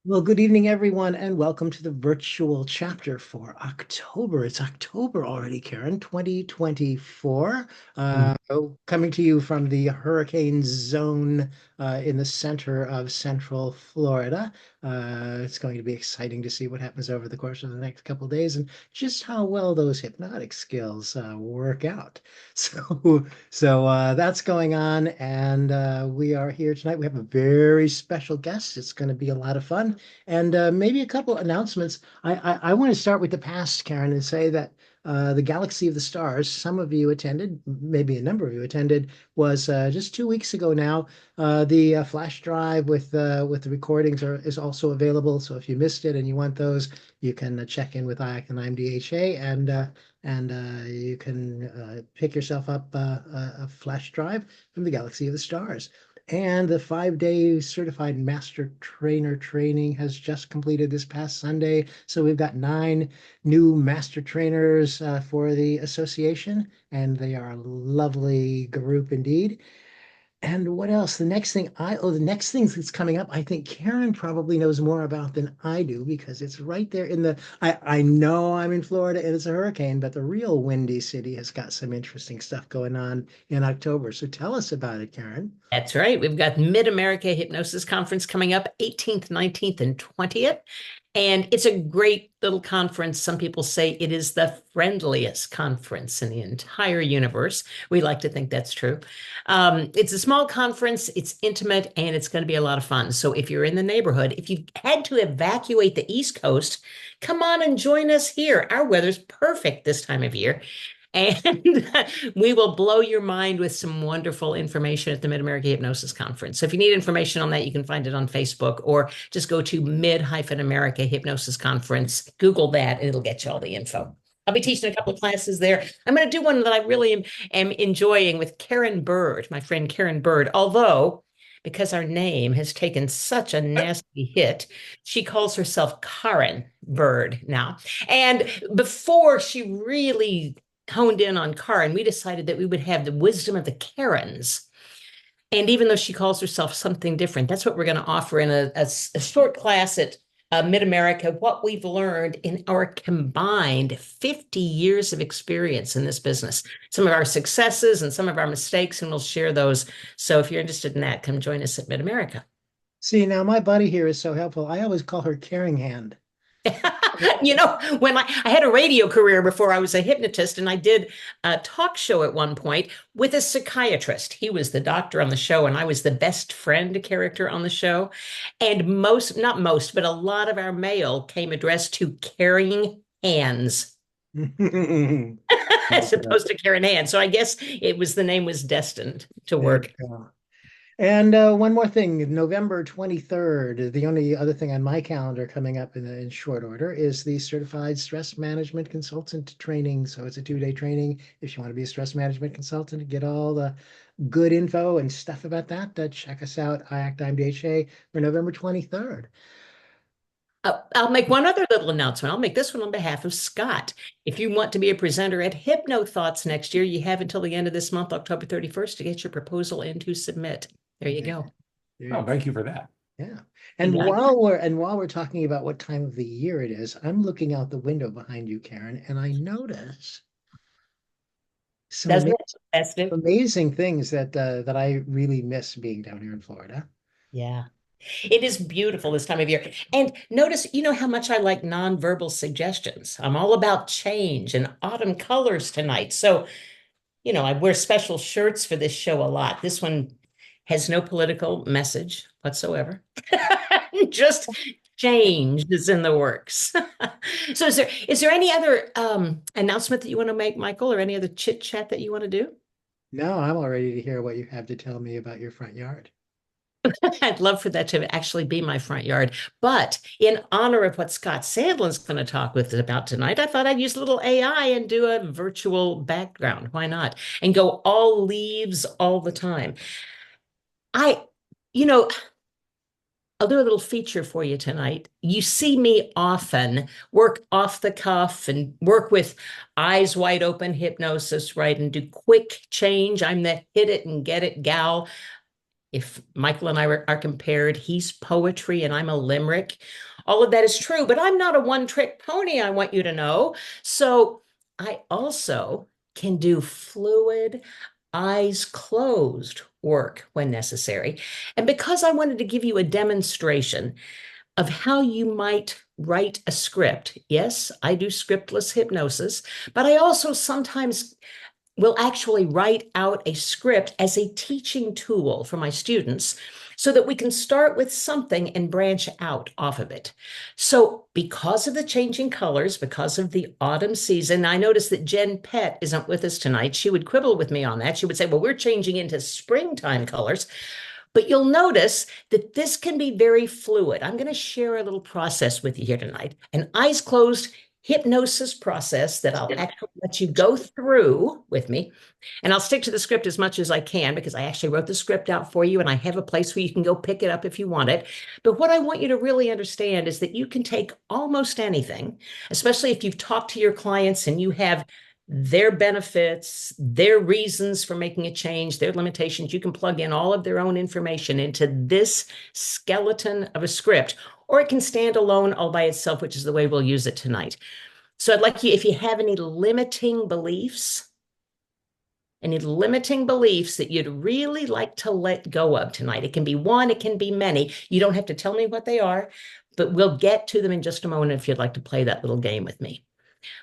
Well, good evening, everyone, and welcome to the virtual chapter for October. It's October already, Karen, 2024. Mm. Coming to you from the hurricane zone in the center of Central Florida. It's going to be exciting to see what happens over the course of the next couple of days and just how well those hypnotic skills work out. So that's going on, and we are here tonight. We have a very special guest. It's going to be a lot of fun, and maybe a couple announcements. I want to start with the past, Karen, and say that the Galaxy of the Stars, some of you attended, maybe a number of you attended, was just 2 weeks ago now. The flash drive with the recordings is also available. So if you missed it and you want those, you can check in with IAC and IMDHA, and you can pick yourself up a flash drive from the Galaxy of the Stars. And the 5-day certified master trainer training has just completed this past Sunday. So we've got 9 new master trainers for the association, and they are a lovely group indeed. And what else? The next thing that's coming up, I think Karen probably knows more about than I do because it's right there I know I'm in Florida and it's a hurricane, but the real Windy City has got some interesting stuff going on in October. So tell us about it, Karen. That's right. We've got Mid-America Hypnosis Conference coming up 18th, 19th, and 20th. And it's a great little conference. Some people say it is the friendliest conference in the entire universe. We like to think that's true. It's a small conference, it's intimate, and it's going to be a lot of fun. So if you're in the neighborhood, if you had to evacuate the East Coast, come on and join us here. Our weather's perfect this time of year. And we will blow your mind with some wonderful information at the Mid-America Hypnosis Conference. So if you need information on that, you can find it on Facebook or just go to Mid-America Hypnosis Conference. Google that and it'll get you all the info. I'll be teaching a couple of classes there. I'm going to do one that I really am enjoying with Karen Bird, my friend Karen Bird, although because our name has taken such a nasty hit, she calls herself Karen Bird now. And before she really honed in on Karen, we decided that we would have the wisdom of the Karens. And even though she calls herself something different, that's what we're going to offer in a short class at Mid America, what we've learned in our combined 50 years of experience in this business, some of our successes and some of our mistakes, and we'll share those. So if you're interested in that, come join us at Mid America. See, now my buddy here is so helpful. I always call her Caring Hand. You know, when I had a radio career before I was a hypnotist, and I did a talk show at one point with a psychiatrist. He was the doctor on the show, and I was the best friend character on the show. And most, not most, but a lot of our mail came addressed to caring hands as opposed to caring hands. So I guess the name was destined to There you work. go. And one more thing, November 23rd, the only other thing on my calendar coming up in short order is the Certified Stress Management Consultant training. So it's a 2-day training. If you want to be a stress management consultant and get all the good info and stuff about that, check us out, IACT-IMDHA, for November 23rd. I'll make one other little announcement. I'll make this one on behalf of Scott. If you want to be a presenter at Hypno Thoughts next year, you have until the end of this month, October 31st, to get your proposal in to submit. There you Yeah, go. there you Oh, go. thank you for that. Yeah. You And got it. while we're talking about what time of the year it is, I'm looking out the window behind you, Karen, and I notice some Doesn't it? Festive. amazing things that I really miss being down here in Florida. Yeah. It is beautiful this time of year. And notice, you know how much I like nonverbal suggestions. I'm all about change and autumn colors tonight. So, you know, I wear special shirts for this show a lot. This one has no political message whatsoever. Just change is in the works. So is there any other announcement that you want to make, Michael, or any other chit chat that you want to do? Now I'm all ready to hear what you have to tell me about your front yard. I'd love for that to actually be my front yard. But in honor of what Scott Sandland's going to talk with us about tonight, I thought I'd use a little AI and do a virtual background. Why not? And go all leaves all the time. I, you know, I'll do a little feature for you tonight. You see me often work off the cuff and work with eyes wide open hypnosis, right? And do quick change. I'm the hit it and get it gal. If Michael and I are compared, he's poetry and I'm a limerick. All of that is true, but I'm not a one-trick pony, I want you to know. So I also can do fluid, eyes closed work when necessary. And because I wanted to give you a demonstration of how you might write a script. Yes, I do scriptless hypnosis, but I also sometimes will actually write out a script as a teaching tool for my students so that we can start with something and branch out off of it. So, because of the changing colors, because of the autumn season, I noticed that Jen Pett isn't with us tonight. She would quibble with me on that. She would say, well, we're changing into springtime colors. But you'll notice that this can be very fluid. I'm going to share a little process with you here tonight, an eyes closed hypnosis process that I'll actually let you go through with me. And I'll stick to the script as much as I can because I actually wrote the script out for you and I have a place where you can go pick it up if you want it. But what I want you to really understand is that you can take almost anything, especially if you've talked to your clients and you have their benefits, their reasons for making a change, their limitations. You can plug in all of their own information into this skeleton of a script, or it can stand alone all by itself, which is the way we'll use it tonight. So I'd like you, if you have any limiting beliefs that you'd really like to let go of tonight. It can be one, it can be many. You don't have to tell me what they are, but we'll get to them in just a moment if you'd like to play that little game with me.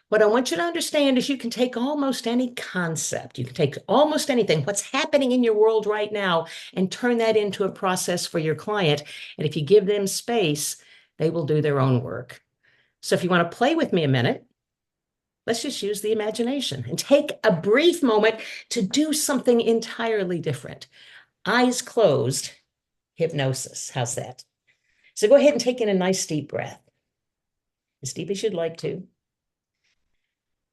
What I want you to understand is you can take almost any concept, you can take almost anything, what's happening in your world right now, and turn that into a process for your client. And if you give them space, they will do their own work. So if you want to play with me a minute, let's just use the imagination and take a brief moment to do something entirely different. Eyes closed, hypnosis. How's that? So go ahead and take in a nice deep breath, as deep as you'd like to.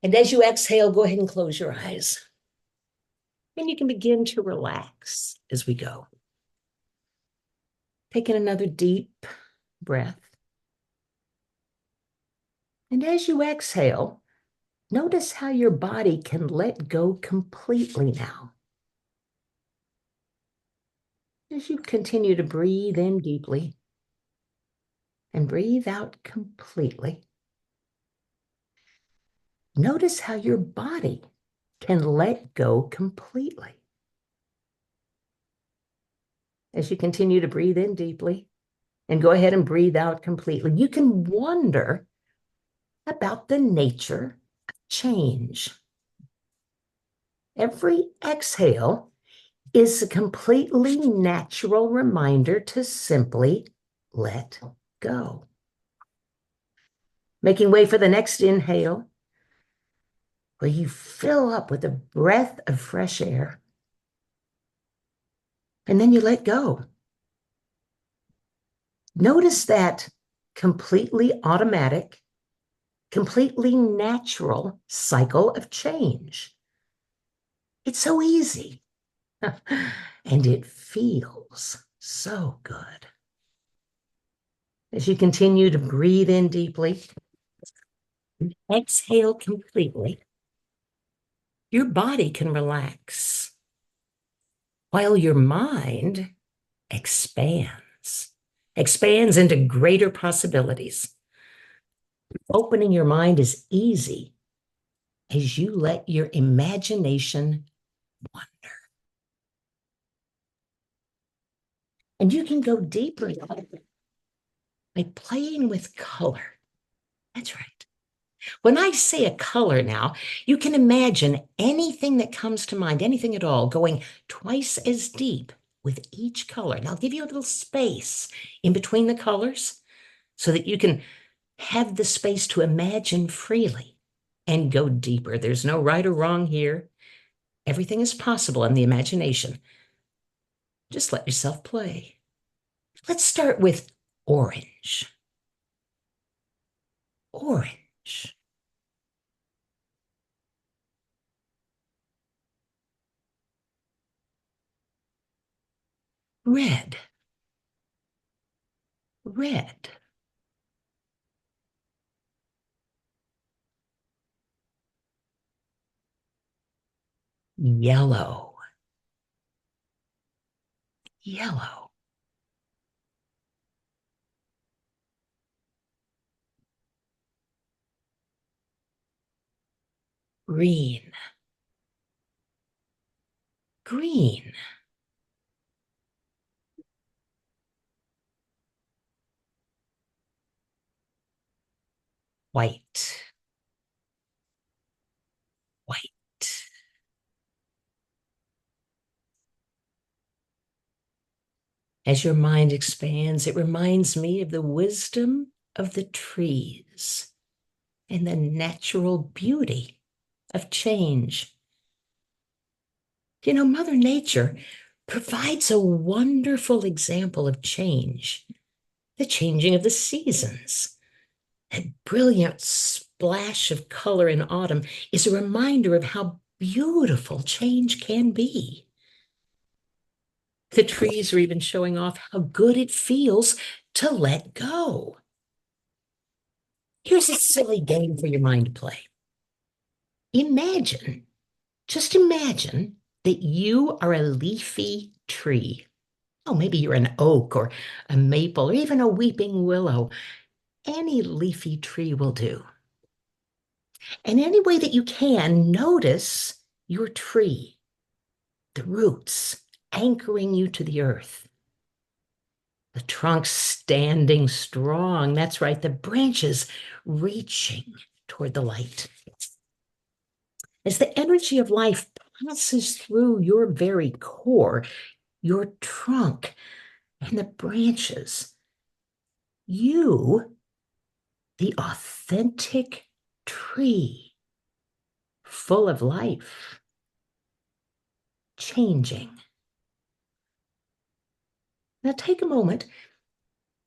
And as you exhale, go ahead and close your eyes. And you can begin to relax as we go. Taking another deep breath. And as you exhale, notice how your body can let go completely now. As you continue to breathe in deeply and breathe out completely, notice how your body can let go completely. As you continue to breathe in deeply and go ahead and breathe out completely, you can wonder about the nature of change. Every exhale is a completely natural reminder to simply let go. Making way for the next inhale, where you fill up with a breath of fresh air, and then you let go. Notice that completely automatic, completely natural cycle of change. It's so easy. And it feels so good. As you continue to breathe in deeply, exhale completely, your body can relax while your mind expands into greater possibilities. Opening your mind is easy as you let your imagination wander. And you can go deeper by playing with color. That's right. When I say a color now, you can imagine anything that comes to mind, anything at all, going twice as deep with each color. And I'll give you a little space in between the colors so that you can have the space to imagine freely and go deeper. There's no right or wrong here. Everything is possible in the imagination. Just let yourself play. Let's start with orange. Orange. Red. Red. Yellow. yellow, green, green, white, white. As your mind expands, it reminds me of the wisdom of the trees and the natural beauty of change. You know, Mother Nature provides a wonderful example of change, the changing of the seasons. That brilliant splash of color in autumn is a reminder of how beautiful change can be. The trees are even showing off how good it feels to let go. Here's a silly game for your mind to play. Imagine, just imagine that you are a leafy tree. Oh, maybe you're an oak or a maple or even a weeping willow. Any leafy tree will do. And any way that you can, notice your tree, the roots anchoring you to the earth, the trunk standing strong. That's right, the branches reaching toward the light. As the energy of life passes through your very core, your trunk, and the branches, you, the authentic tree, full of life, changing. Now take a moment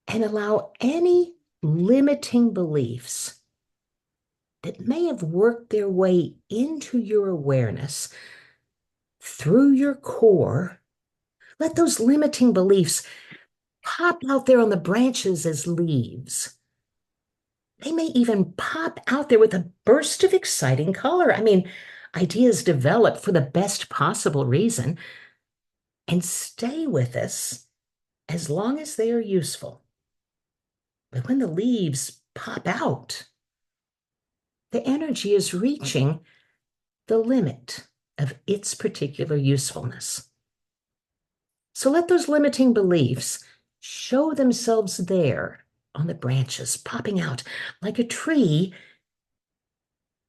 and allow any limiting beliefs that may have worked their way into your awareness through your core. Let those limiting beliefs pop out there on the branches as leaves. They may even pop out there with a burst of exciting color. I mean, ideas develop for the best possible reason and stay with us as long as they are useful. But when the leaves pop out, the energy is reaching the limit of its particular usefulness. So let those limiting beliefs show themselves there on the branches, popping out like a tree.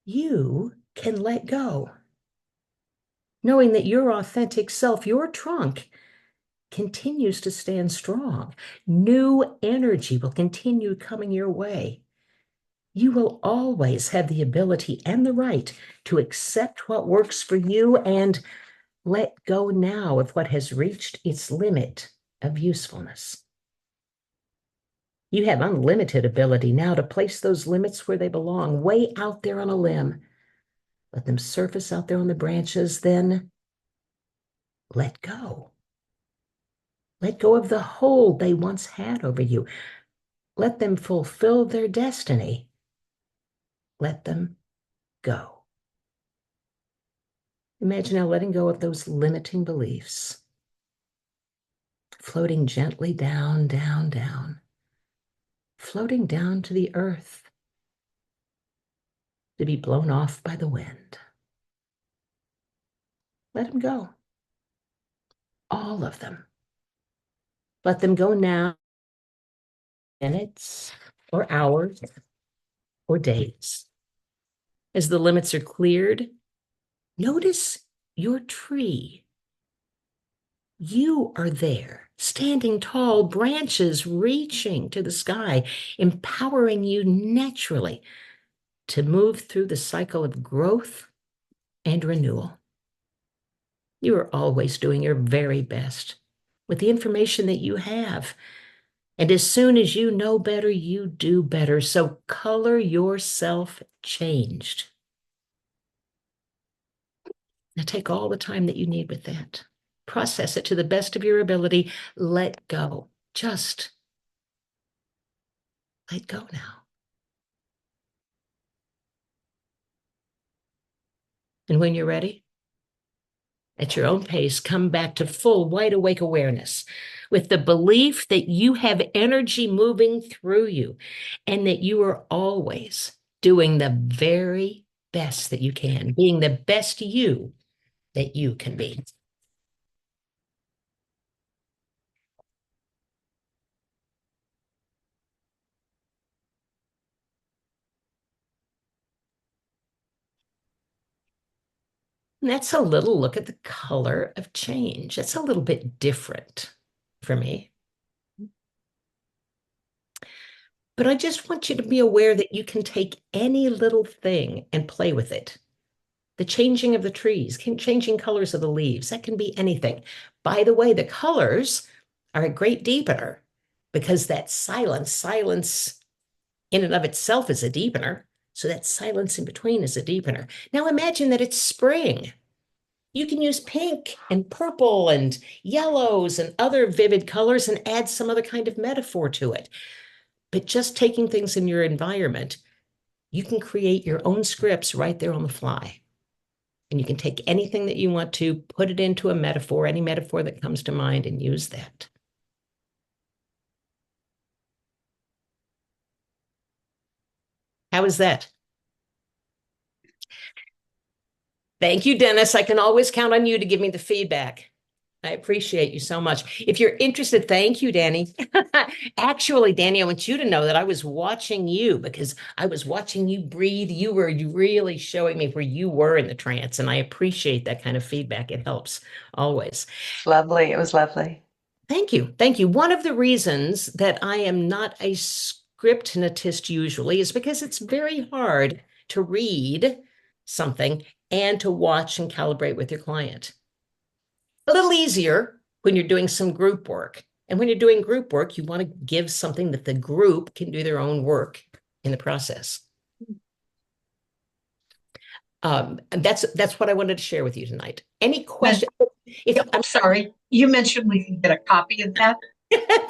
You can let go, knowing that your authentic self, your trunk, continues to stand strong. New energy will continue coming your way. You will always have the ability and the right to accept what works for you and let go now of what has reached its limit of usefulness. You have unlimited ability now to place those limits where they belong, way out there on a limb. Let them surface out there on the branches, then let go. Let go of the hold they once had over you. Let them fulfill their destiny. Let them go. Imagine now letting go of those limiting beliefs, floating gently down, down, down, floating down to the earth to be blown off by the wind. Let them go. All of them. Let them go now, minutes or hours or days. As the limits are cleared, notice your tree. You are there, standing tall, branches reaching to the sky, empowering you naturally to move through the cycle of growth and renewal. You are always doing your very best with the information that you have. And as soon as you know better, you do better. So color yourself changed. Now take all the time that you need with that. Process it to the best of your ability. Let go. Just let go now. And when you're ready, at your own pace, come back to full wide awake awareness with the belief that you have energy moving through you and that you are always doing the very best that you can, being the best you that you can be. And that's a little look at the color of change. That's a little bit different for me. But I just want you to be aware that you can take any little thing and play with it. The changing of the trees, changing colors of the leaves, that can be anything. By the way, the colors are a great deepener because that silence in and of itself is a deepener. So that silence in between is a deepener. Now imagine that it's spring. You can use pink and purple and yellows and other vivid colors and add some other kind of metaphor to it. But just taking things in your environment, you can create your own scripts right there on the fly. And you can take anything that you want to, put it into a metaphor, any metaphor that comes to mind, and use that. How is that? Thank you, Dennis. I can always count on you to give me the feedback. I appreciate you so much. If you're interested, thank you, Danny. Actually, Danny, I want you to know that I was watching you because I was watching you breathe. You were really showing me where you were in the trance, and I appreciate that kind of feedback. It helps always. Lovely. It was lovely. Thank you. Thank you. One of the reasons that I am not a script hypnotist usually is because it's very hard to read something and to watch and calibrate with your client. A little easier when you're doing some group work. And when you're doing group work, you want to give something that the group can do their own work in the process. And that's what I wanted to share with you tonight. Any questions? I'm sorry. You mentioned we can get a copy of that.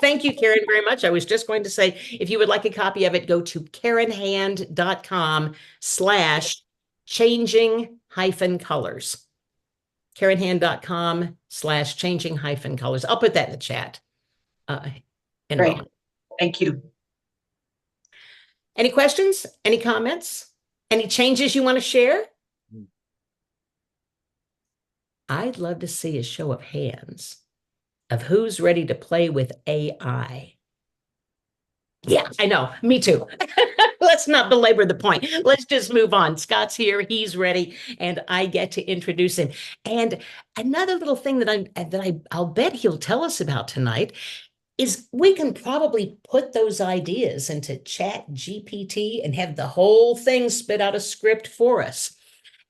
Thank you, Karen, very much. I was just going to say, if you would like a copy of it, go to karenhand.com/changing-colors. karenhand.com/changing-colors. I'll put that in the chat in a Great. moment. Thank you. Any questions? Any comments? Any changes you want to share? I'd love to see a show of hands of who's ready to play with AI. Yeah, I know. Me too. Let's not belabor the point. Let's just move on. Scott's here. He's ready, and I get to introduce him. And another little thing that I'll bet he'll tell us about tonight is we can probably put those ideas into Chat GPT and have the whole thing spit out a script for us.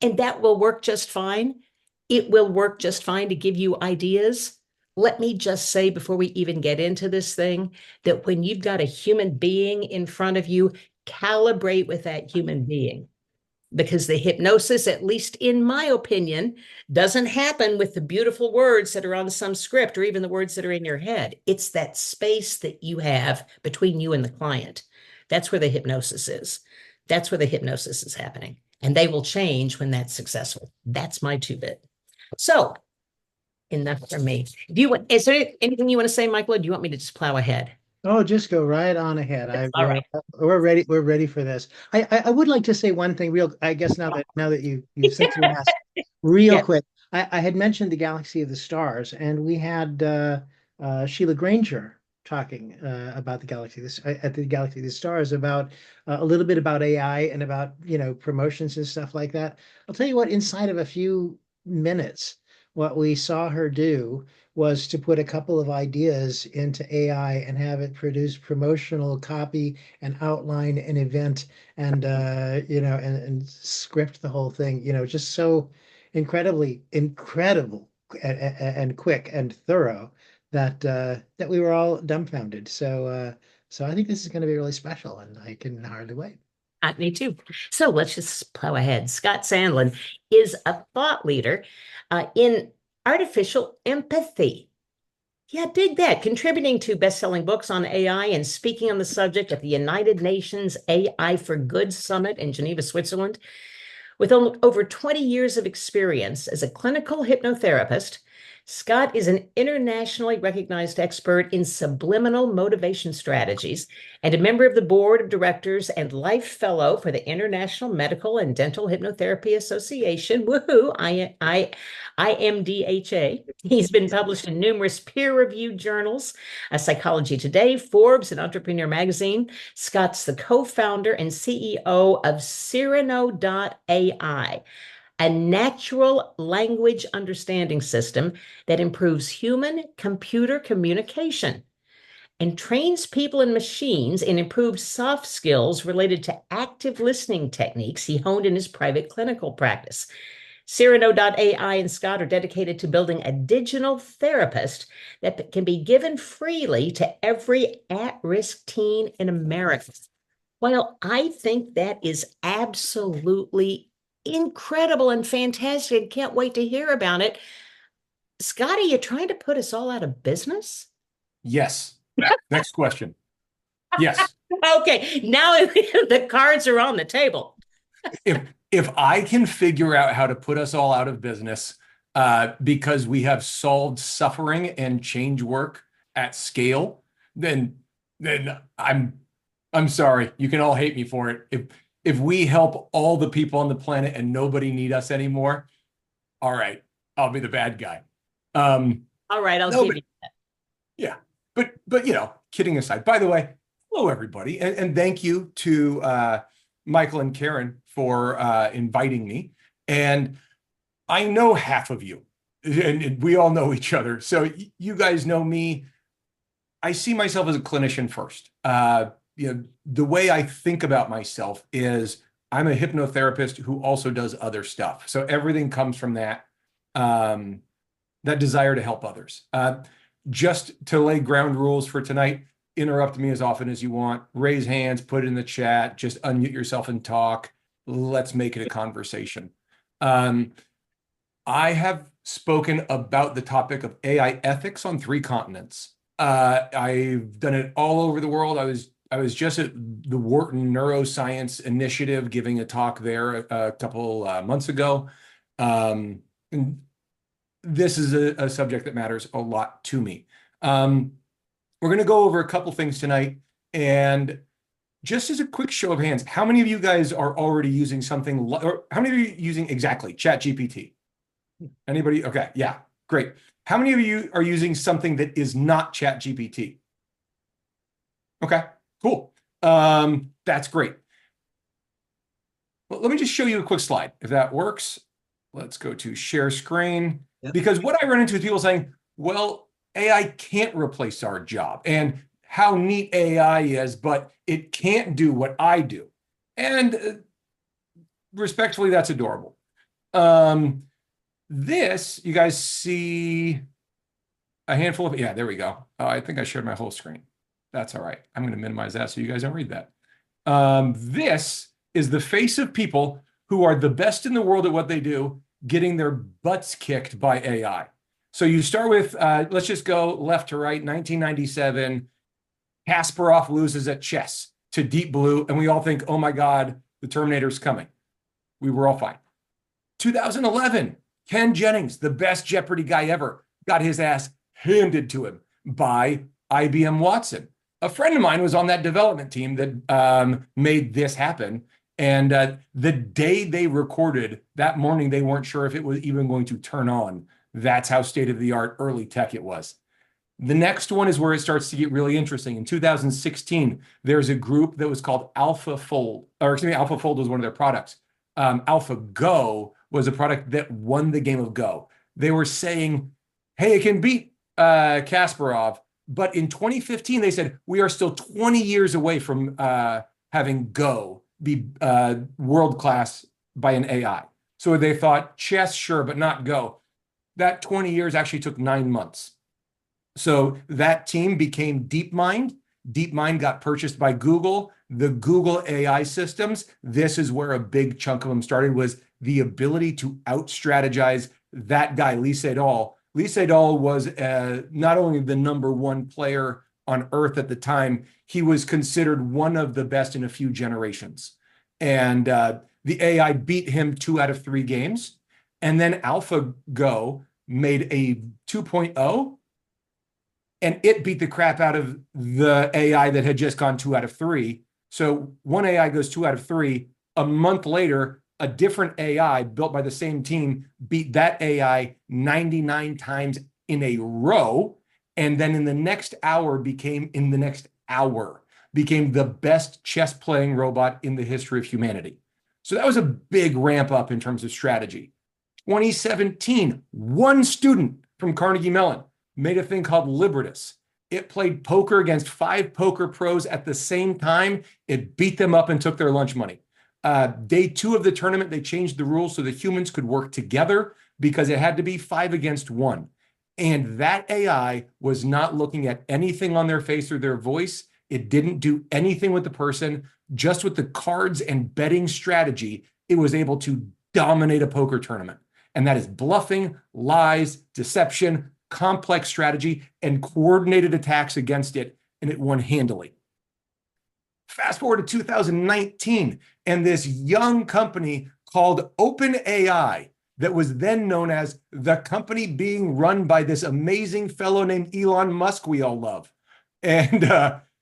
And that will work just fine. It will work just fine to give you ideas. Let me just say before we even get into this thing that when you've got a human being in front of you, calibrate with that human being. Because the hypnosis, at least in my opinion, doesn't happen with the beautiful words that are on some script or even the words that are in your head. It's that space that you have between you and the client. That's where the hypnosis is. That's where the hypnosis is happening. And they will change when that's successful. That's my 2-bit. So enough from me. Is there anything you want to say, Michael, or do you want me to just plow ahead? Oh, just go right on ahead. All right. We're ready. We're ready for this. I would like to say one thing real. I guess now that you've since you asked, real Yeah. quick. I had mentioned the Galaxy of the Stars, and we had Sheila Granger talking about the at the Galaxy of the Stars about a little bit about AI and about promotions and stuff like that. I'll tell you what. Inside of a few minutes, what we saw her do was to put a couple of ideas into AI and have it produce promotional copy and outline an event and and script the whole thing, just so incredible and quick and thorough that we were all dumbfounded. So I think this is going to be really special, and I can hardly wait. Me too. So let's just plow ahead. Scott Sandland is a thought leader in artificial empathy. Yeah, dig that. Contributing to best-selling books on AI and speaking on the subject at the United Nations AI for Good Summit in Geneva, Switzerland. With over 20 years of experience as a clinical hypnotherapist, Scott is an internationally recognized expert in subliminal motivation strategies and a member of the board of directors and life fellow for the International Medical and Dental Hypnotherapy Association. Woohoo! IMDHA. He's been published in numerous peer-reviewed journals, Psychology Today, Forbes, and Entrepreneur Magazine. Scott's the co-founder and CEO of Cyrano.ai, a natural language understanding system that improves human-computer communication and trains people and machines in improved soft skills related to active listening techniques he honed in his private clinical practice. Cyrano.ai and Scott are dedicated to building a digital therapist that can be given freely to every at-risk teen in America. Well, I think that is absolutely incredible and fantastic. Can't wait to hear about it. Scotty, you trying to put us all out of business? Yes. Next question. Yes. Okay, now the cards are on the table. If I can figure out how to put us all out of business because we have solved suffering and change work at scale, then I'm sorry. You can all hate me for it. If we help all the people on the planet and nobody need us anymore, all right, I'll be the bad guy. All right, I'll give you that. Yeah, but kidding aside. By the way, hello everybody, and thank you to Michael and Karen for inviting me. And I know half of you, and we all know each other. So you guys know me. I see myself as a clinician first. The way I think about myself is I'm a hypnotherapist who also does other stuff. So everything comes from that desire to help others. Just to lay ground rules for tonight, interrupt me as often as you want, raise hands, put it in the chat, just unmute yourself and talk. Let's make it a conversation. I have spoken about the topic of AI ethics on 3 continents. I've done it all over the world. I was just at the Wharton Neuroscience Initiative giving a talk there a couple months ago. And this is a subject that matters a lot to me. We're going to go over a couple things tonight. And just as a quick show of hands, how many of you guys are already using something, or how many of you are using exactly ChatGPT? Anybody? Okay, yeah, great. How many of you are using something that is not ChatGPT? Okay, cool. That's great. Well, let me just show you a quick slide, if that works. Let's go to share screen. Yep. Because what I run into is people saying, well, AI can't replace our job. And how neat AI is, but it can't do what I do. And respectfully, that's adorable. This, you guys see a handful of, yeah, there we go. I think I shared my whole screen. That's all right. I'm going to minimize that so you guys don't read that. This is the face of people who are the best in the world at what they do, getting their butts kicked by AI. So you start with, let's just go left to right, 1997, Kasparov loses at chess to Deep Blue, and we all think, oh my God, the Terminator's coming. We were all fine. 2011, Ken Jennings, the best Jeopardy guy ever, got his ass handed to him by IBM Watson. A friend of mine was on that development team that made this happen. And the day they recorded, that morning, they weren't sure if it was even going to turn on. That's how state-of-the-art early tech it was. The next one is where it starts to get really interesting. In 2016, there's a group that was called AlphaFold, or excuse me, AlphaFold was one of their products. AlphaGo was a product that won the game of Go. They were saying, hey, it can beat Kasparov, but in 2015, they said, we are still 20 years away from having Go be world-class by an AI. So they thought chess, sure, but not Go. That 20 years actually took 9 months. So that team became DeepMind. DeepMind got purchased by Google. The Google AI systems, this is where a big chunk of them started, was the ability to out-strategize that guy, Lee Sedol. Lee Sedol was not only the #1 player on Earth at the time, he was considered one of the best in a few generations. And the AI beat him 2 out of 3 games. And then AlphaGo made a 2.0, and it beat the crap out of the AI that had just gone 2 out of 3. So one AI goes 2 out of 3. A month later, a different AI built by the same team beat that AI 99 times in a row. And then in the next hour became the best chess playing robot in the history of humanity. So that was a big ramp up in terms of strategy. 2017, one student from Carnegie Mellon made a thing called Liberatus. It played poker against 5 poker pros at the same time. It beat them up and took their lunch money. Day 2 of the tournament, they changed the rules so the humans could work together because it had to be 5 against 1. And that AI was not looking at anything on their face or their voice. It didn't do anything with the person. Just with the cards and betting strategy, it was able to dominate a poker tournament. And that is bluffing, lies, deception, complex strategy, and coordinated attacks against it, and it won handily. Fast forward to 2019, and this young company called OpenAI, that was then known as the company being run by this amazing fellow named Elon Musk we all love. And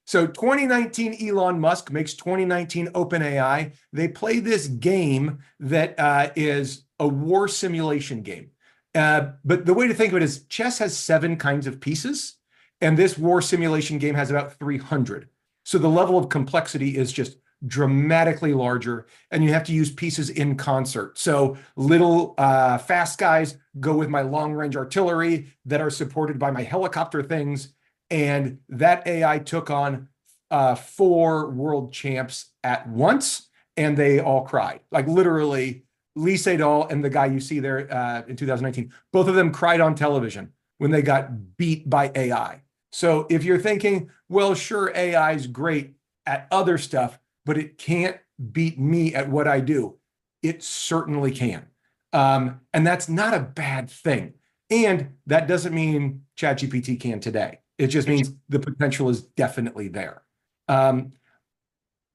so 2019 Elon Musk makes 2019 OpenAI. They play this game that is a war simulation game. But the way to think of it is chess has 7 kinds of pieces, and this war simulation game has about 300. So the level of complexity is just dramatically larger, and you have to use pieces in concert. So little fast guys go with my long-range artillery that are supported by my helicopter things, and that AI took on 4 world champs at once, and they all cried. Like literally, Lee Sedol and the guy you see there in 2019, both of them cried on television when they got beat by AI. So if you're thinking, well, sure, AI is great at other stuff, but it can't beat me at what I do, it certainly can. And that's not a bad thing. And that doesn't mean ChatGPT can today. It just means the potential is definitely there. But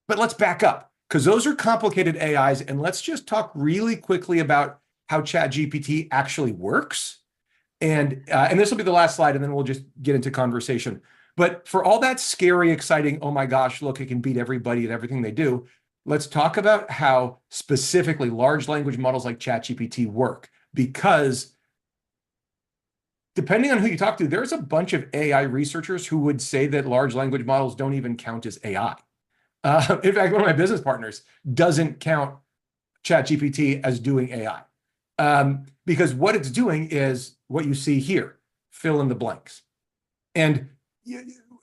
let's back up, because those are complicated AIs, and let's just talk really quickly about how ChatGPT actually works. And this will be the last slide, and then we'll just get into conversation. But for all that scary, exciting, oh my gosh, look, it can beat everybody at everything they do, let's talk about how specifically large language models like ChatGPT work. Because depending on who you talk to, there's a bunch of AI researchers who would say that large language models don't even count as AI. In fact, one of my business partners doesn't count ChatGPT as doing AI. Because what it's doing is what you see here, fill in the blanks. And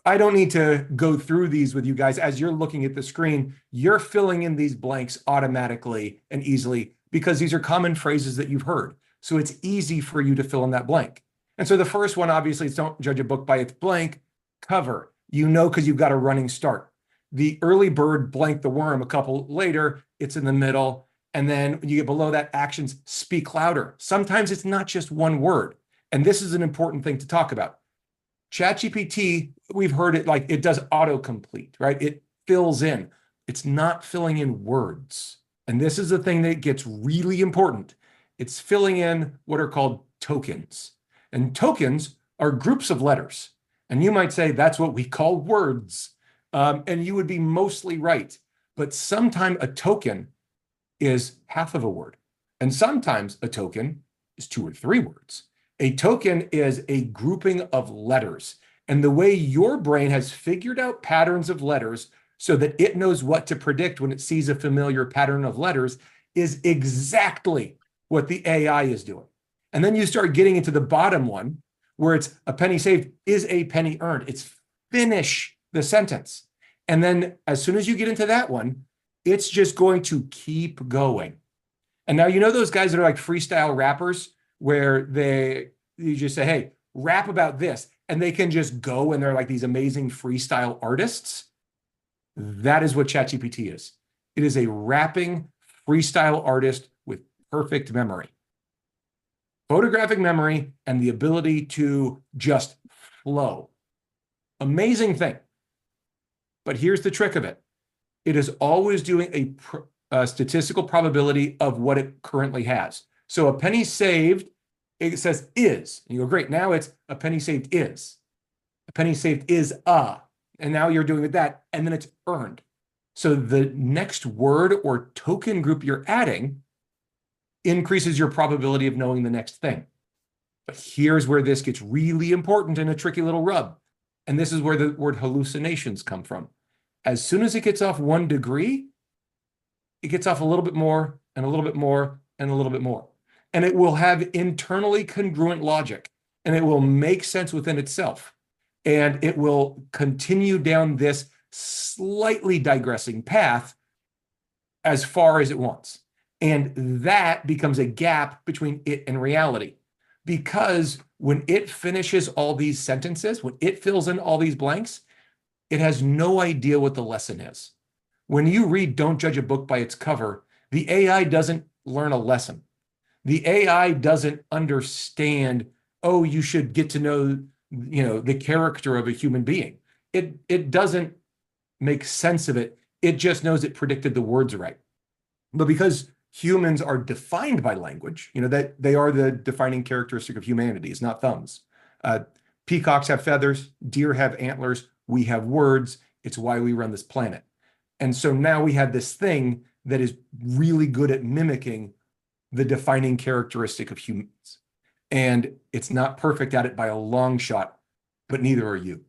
I don't need to go through these with you guys. As you're looking at the screen, you're filling in these blanks automatically and easily because these are common phrases that you've heard. So it's easy for you to fill in that blank. And so the first one, obviously, is don't judge a book by its blank cover. You know, because you've got a running start. The early bird blanked the worm. A couple later, it's in the middle. And then when you get below that, actions speak louder. Sometimes it's not just one word. And this is an important thing to talk about. ChatGPT, we've heard it like it does autocomplete, right? It fills in. It's not filling in words. And this is the thing that gets really important. It's filling in what are called tokens. And tokens are groups of letters. And you might say that's what we call words. And you would be mostly right. But sometimes a token is half of a word. And sometimes a token is 2 or 3 words. A token is a grouping of letters. And the way your brain has figured out patterns of letters so that it knows what to predict when it sees a familiar pattern of letters is exactly what the AI is doing. And then you start getting into the bottom one, where it's a penny saved is a penny earned. It's finish the sentence. And then as soon as you get into that one, it's just going to keep going. And now, you know those guys that are like freestyle rappers where you just say, hey, rap about this. And they can just go and they're like these amazing freestyle artists. That is what ChatGPT is. It is a rapping freestyle artist with perfect memory. Photographic memory and the ability to just flow. Amazing thing. But here's the trick of it. It is always doing statistical probability of what it currently has. So a penny saved, it says is. And you go, great, now it's a penny saved is. A penny saved is a. And now you're doing with that, and then it's earned. So the next word or token group you're adding increases your probability of knowing the next thing. But here's where this gets really important and a tricky little rub. And this is where the word hallucinations come from. As soon as it gets off 1 degree, it gets off a little bit more and a little bit more and a little bit more. And it will have internally congruent logic, and it will make sense within itself. And it will continue down this slightly digressing path as far as it wants. And that becomes a gap between it and reality. Because when it finishes all these sentences, when it fills in all these blanks, it has no idea what the lesson is. When you read Don't Judge a Book by Its Cover, the AI doesn't learn a lesson. The AI doesn't understand, oh, you should get to know, the character of a human being. It doesn't make sense of it. It just knows it predicted the words right. But because humans are defined by language, that they are the defining characteristic of humanity. It's not thumbs. Peacocks have feathers, deer have antlers, we have words. It's why we run this planet. And so now we have this thing that is really good at mimicking the defining characteristic of humans. And it's not perfect at it by a long shot, but neither are you.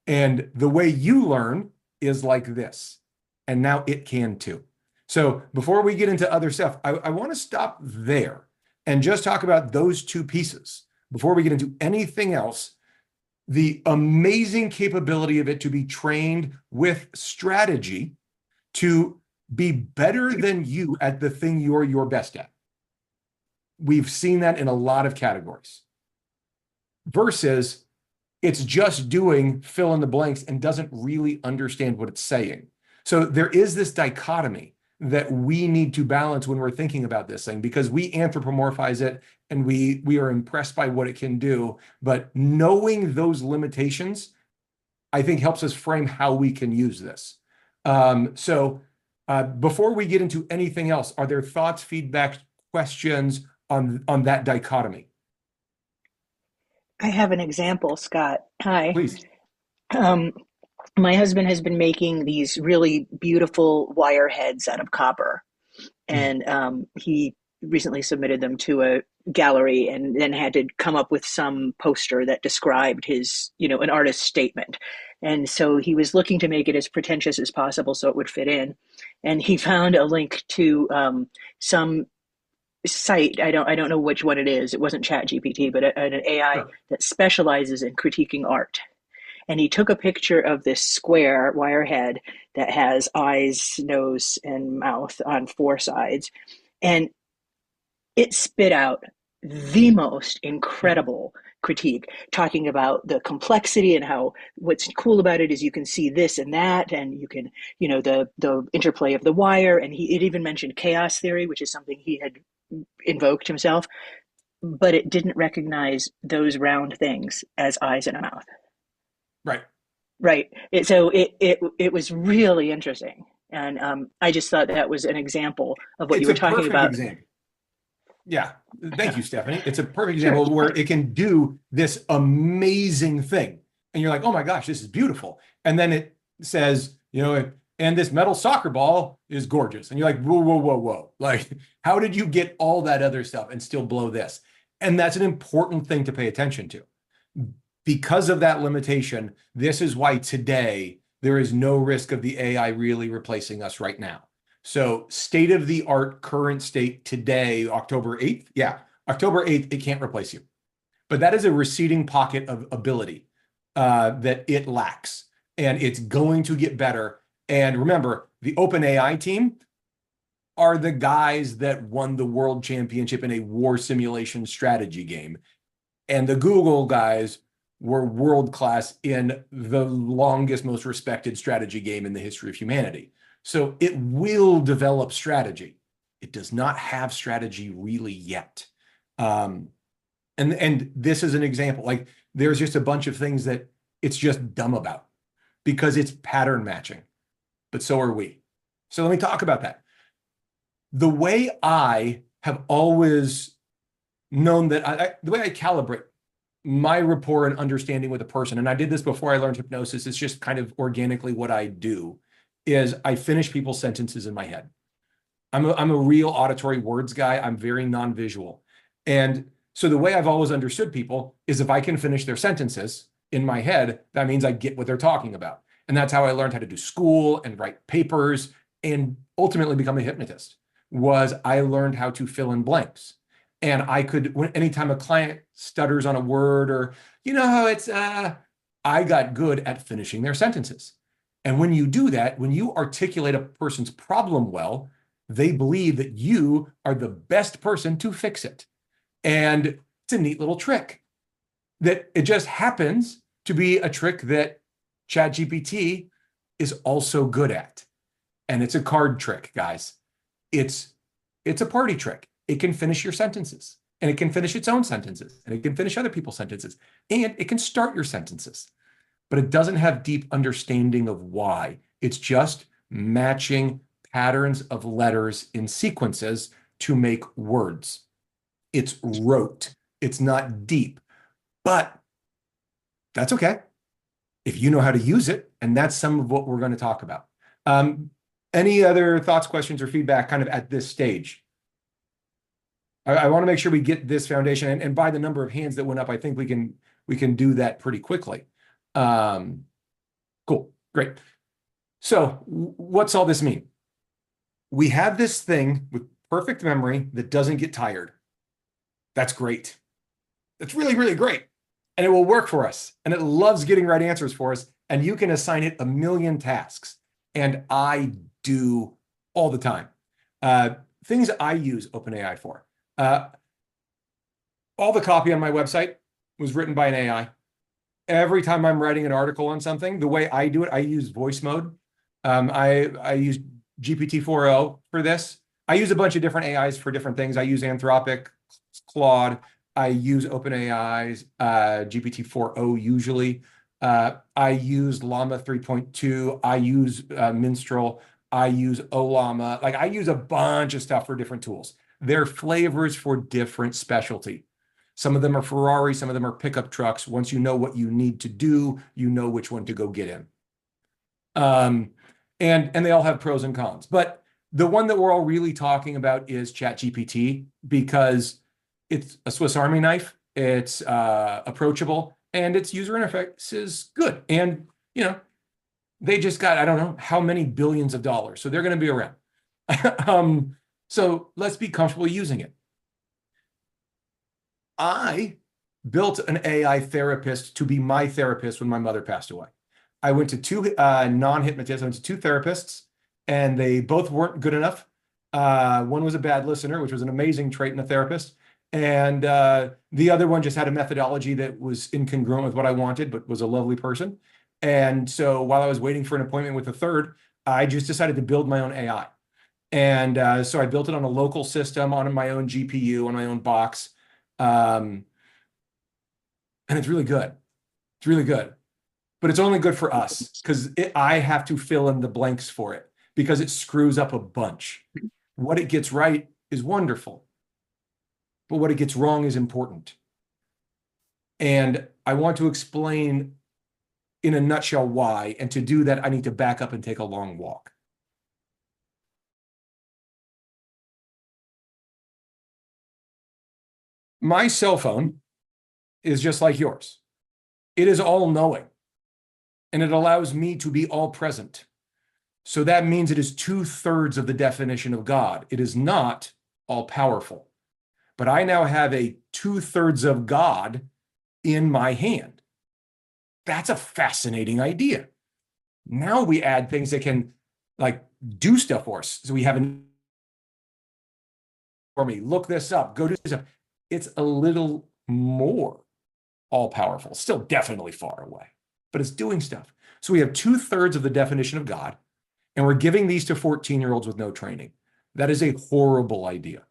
And the way you learn is like this. And now it can too. So before we get into other stuff, I want to stop there and just talk about those two pieces before we get into anything else. The amazing capability of it to be trained with strategy to be better than you at the thing you're best at. We've seen that in a lot of categories. Versus it's just doing fill in the blanks and doesn't really understand what it's saying. So there is this dichotomy that we need to balance when we're thinking about this thing, because we anthropomorphize it and we are impressed by what it can do. But knowing those limitations, I think, helps us frame how we can use this. Before we get into anything else, are there thoughts, feedback, questions on that dichotomy? I have an example, Scott. Hi. Please. My husband has been making these really beautiful wire heads out of copper, and he recently submitted them to a gallery and then had to come up with some poster that described his, an artist's statement. And so he was looking to make it as pretentious as possible so it would fit in. And he found a link to some site. I don't know which one it is. It wasn't ChatGPT, but an AI that specializes in critiquing art. And he took a picture of this square wire head that has eyes, nose, and mouth on 4 sides. And it spit out the most incredible critique, talking about the complexity and how what's cool about it is you can see this and that, and you can, the interplay of the wire. And it even mentioned chaos theory, which is something he had invoked himself, but it didn't recognize those round things as eyes and a mouth. Right. So it was really interesting. And I just thought that was an example of what you were talking about. Example. Yeah. Thank you, Stephanie. It's a perfect example where it can do this amazing thing. And you're like, oh my gosh, this is beautiful. And then it says, and this metal soccer ball is gorgeous. And you're like, whoa, whoa, whoa, whoa. Like, how did you get all that other stuff and still blow this? And that's an important thing to pay attention to. Because of that limitation, this is why today there is no risk of the AI really replacing us right now. So state of the art, current state today, October 8th. Yeah, October 8th, it can't replace you. But that is a receding pocket of ability that it lacks. And it's going to get better. And remember, the OpenAI team are the guys that won the world championship in a war simulation strategy game. And the Google guys were world-class in the longest, most respected strategy game in the history of humanity. So it will develop strategy. It does not have strategy really yet. And this is an example. Like, there's just a bunch of things that it's just dumb about because it's pattern matching. But so are we. So let me talk about that. The way I have always known that the way I calibrate my rapport and understanding with a person, and I did this before I learned hypnosis, it's just kind of organically what I do, is I finish people's sentences in my head. I'm a real auditory words guy. I'm very non-visual. And so the way I've always understood people is if I can finish their sentences in my head, that means I get what they're talking about. And that's how I learned how to do school and write papers and ultimately become a hypnotist, was I learned how to fill in blanks. And I could, anytime a client stutters on a word or, how it's, I got good at finishing their sentences. And when you do that, when you articulate a person's problem well, they believe that you are the best person to fix it. And it's a neat little trick that it just happens to be a trick that ChatGPT is also good at. And it's a card trick, guys. It's a party trick. It can finish your sentences, and it can finish its own sentences, and it can finish other people's sentences, and it can start your sentences. But it doesn't have deep understanding of why. It's just matching patterns of letters in sequences to make words. It's rote. It's not deep, but that's okay if you know how to use it. And that's some of what we're going to talk about. Any other thoughts, questions, or feedback kind of at this stage? I want to make sure we get this foundation, and by the number of hands that went up, I think we can do that pretty quickly. Cool, great. So what's all this mean? We have this thing with perfect memory that doesn't get tired. That's great. That's really, really great. And it will work for us. And it loves getting right answers for us. And you can assign it a million tasks. And I do all the time. Things I use OpenAI for. All the copy on my website was written by an AI. Every time I'm writing an article on something, the way I do it, I use voice mode. I use GPT-4o for this. I use a bunch of different AIs for different things. I use Anthropic, Claude. I use OpenAI's GPT-4o usually. I use Llama 3.2. I use Minstrel. I use Olama. Like, I use a bunch of stuff for different tools. They're flavors for different specialty. Some of them are Ferrari, some of them are pickup trucks. Once you know what you need to do, you know which one to go get in. And they all have pros and cons. But the one that we're all really talking about is ChatGPT, because it's a Swiss Army knife. It's approachable, and its user interface is good. And, they just got, I don't know how many billions of dollars. So they're going to be around. So let's be comfortable using it. I built an AI therapist to be my therapist when my mother passed away. I went to two non-hypnotists. I went to two therapists, and they both weren't good enough. One was a bad listener, which was an amazing trait in a therapist. And the other one just had a methodology that was incongruent with what I wanted, but was a lovely person. And so while I was waiting for an appointment with a third, I just decided to build my own AI. And so I built it on a local system, on my own GPU, on my own box. And it's really good. It's really good. But it's only good for us because I have to fill in the blanks for it because it screws up a bunch. What it gets right is wonderful, but what it gets wrong is important. And I want to explain in a nutshell why. And to do that, I need to back up and take a long walk. My cell phone is just like yours. It is all-knowing, and it allows me to be all-present. So that means it is 2/3 of the definition of God. It is not all-powerful. But I now have a 2/3 of God in my hand. That's a fascinating idea. Now we add things that can, like, do stuff for us. So we have for me, look this up, go do stuff. It's a little more all-powerful, still definitely far away, but it's doing stuff. So we have 2/3 of the definition of God, and we're giving these to 14-year-olds with no training. That is a horrible idea.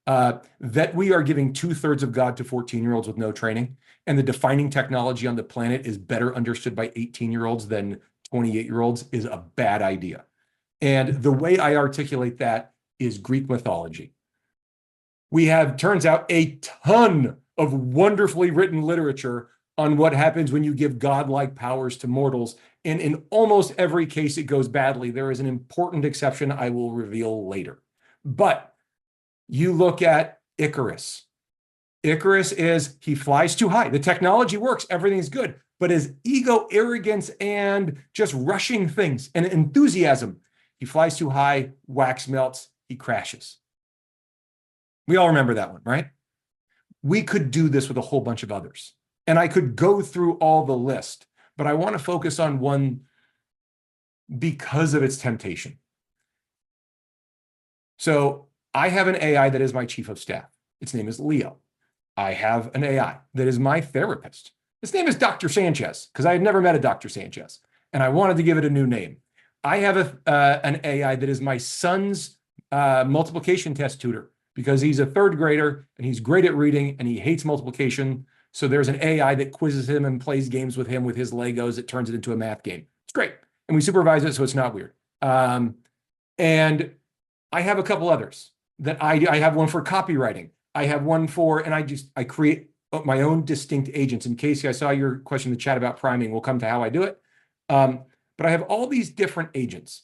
That we are giving 2/3 of God to 14-year-olds with no training, and the defining technology on the planet is better understood by 18-year-olds than 28-year-olds is a bad idea. And the way I articulate that is Greek mythology. We have, turns out, a ton of wonderfully written literature on what happens when you give godlike powers to mortals. And in almost every case, it goes badly. There is an important exception I will reveal later. But you look at Icarus. Icarus is, he flies too high. The technology works, everything's good. But his ego, arrogance, and just rushing things and enthusiasm, he flies too high, wax melts, he crashes. We all remember that one, right? We could do this with a whole bunch of others. And I could go through all the list, but I want to focus on one because of its temptation. So I have an AI that is my chief of staff. Its name is Leo. I have an AI that is my therapist. Its name is Dr. Sanchez, because I had never met a Dr. Sanchez, and I wanted to give it a new name. I have an AI that is my son's multiplication test tutor, because he's a third grader and he's great at reading and he hates multiplication. So there's an AI that quizzes him and plays games with him with his Legos. It turns it into a math game. It's great. And we supervise it, so it's not weird. And I have a couple others that I have one for copywriting. I have one for, and I create my own distinct agents. And Casey, I saw your question in the chat about priming. We'll come to how I do it. But I have all these different agents.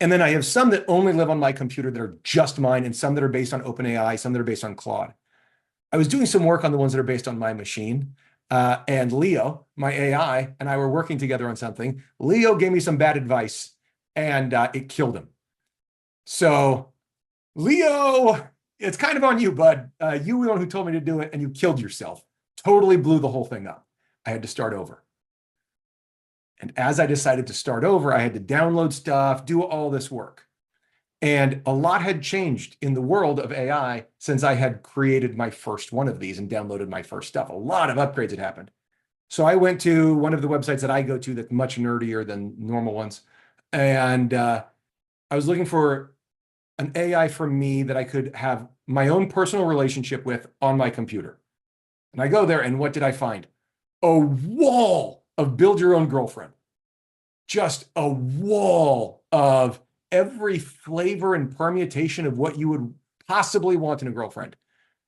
And then I have some that only live on my computer that are just mine, and some that are based on OpenAI, some that are based on Claude. I was doing some work on the ones that are based on my machine, and Leo, my AI, and I were working together on something. Leo gave me some bad advice, and it killed him. So, Leo, it's kind of on you, bud. You were the one who told me to do it, and you killed yourself. Totally blew the whole thing up. I had to start over. And as I decided to start over, I had to download stuff, do all this work. And a lot had changed in the world of AI since I had created my first one of these and downloaded my first stuff. A lot of upgrades had happened. So I went to one of the websites that I go to that's much nerdier than normal ones. And I was looking for an AI for me that I could have my own personal relationship with on my computer. And I go there, and what did I find? A wall of build your own girlfriend. Just a wall of every flavor and permutation of what you would possibly want in a girlfriend.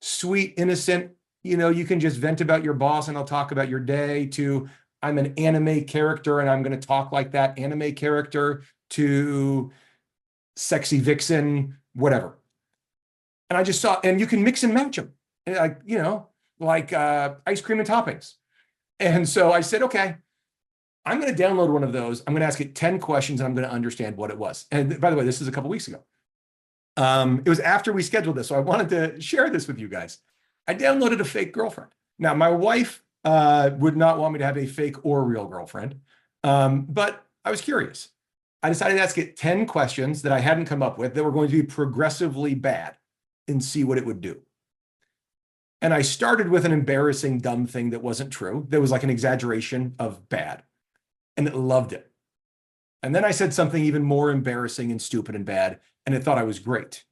Sweet, innocent, you can just vent about your boss and I'll talk about your day, to I'm an anime character and I'm going to talk like that anime character, to sexy vixen, whatever. And I just saw, and you can mix and match them, like ice cream and toppings. And so I said, okay, I'm going to download one of those. I'm going to ask it 10 questions and I'm going to understand what it was. And by the way, this is a couple weeks ago. It was after we scheduled this, so I wanted to share this with you guys. I downloaded a fake girlfriend. Now, my wife would not want me to have a fake or real girlfriend, but I was curious. I decided to ask it 10 questions that I hadn't come up with that were going to be progressively bad and see what it would do. And I started with an embarrassing, dumb thing that wasn't true. That was like an exaggeration of bad. And it loved it. And then I said something even more embarrassing and stupid and bad, and it thought I was great.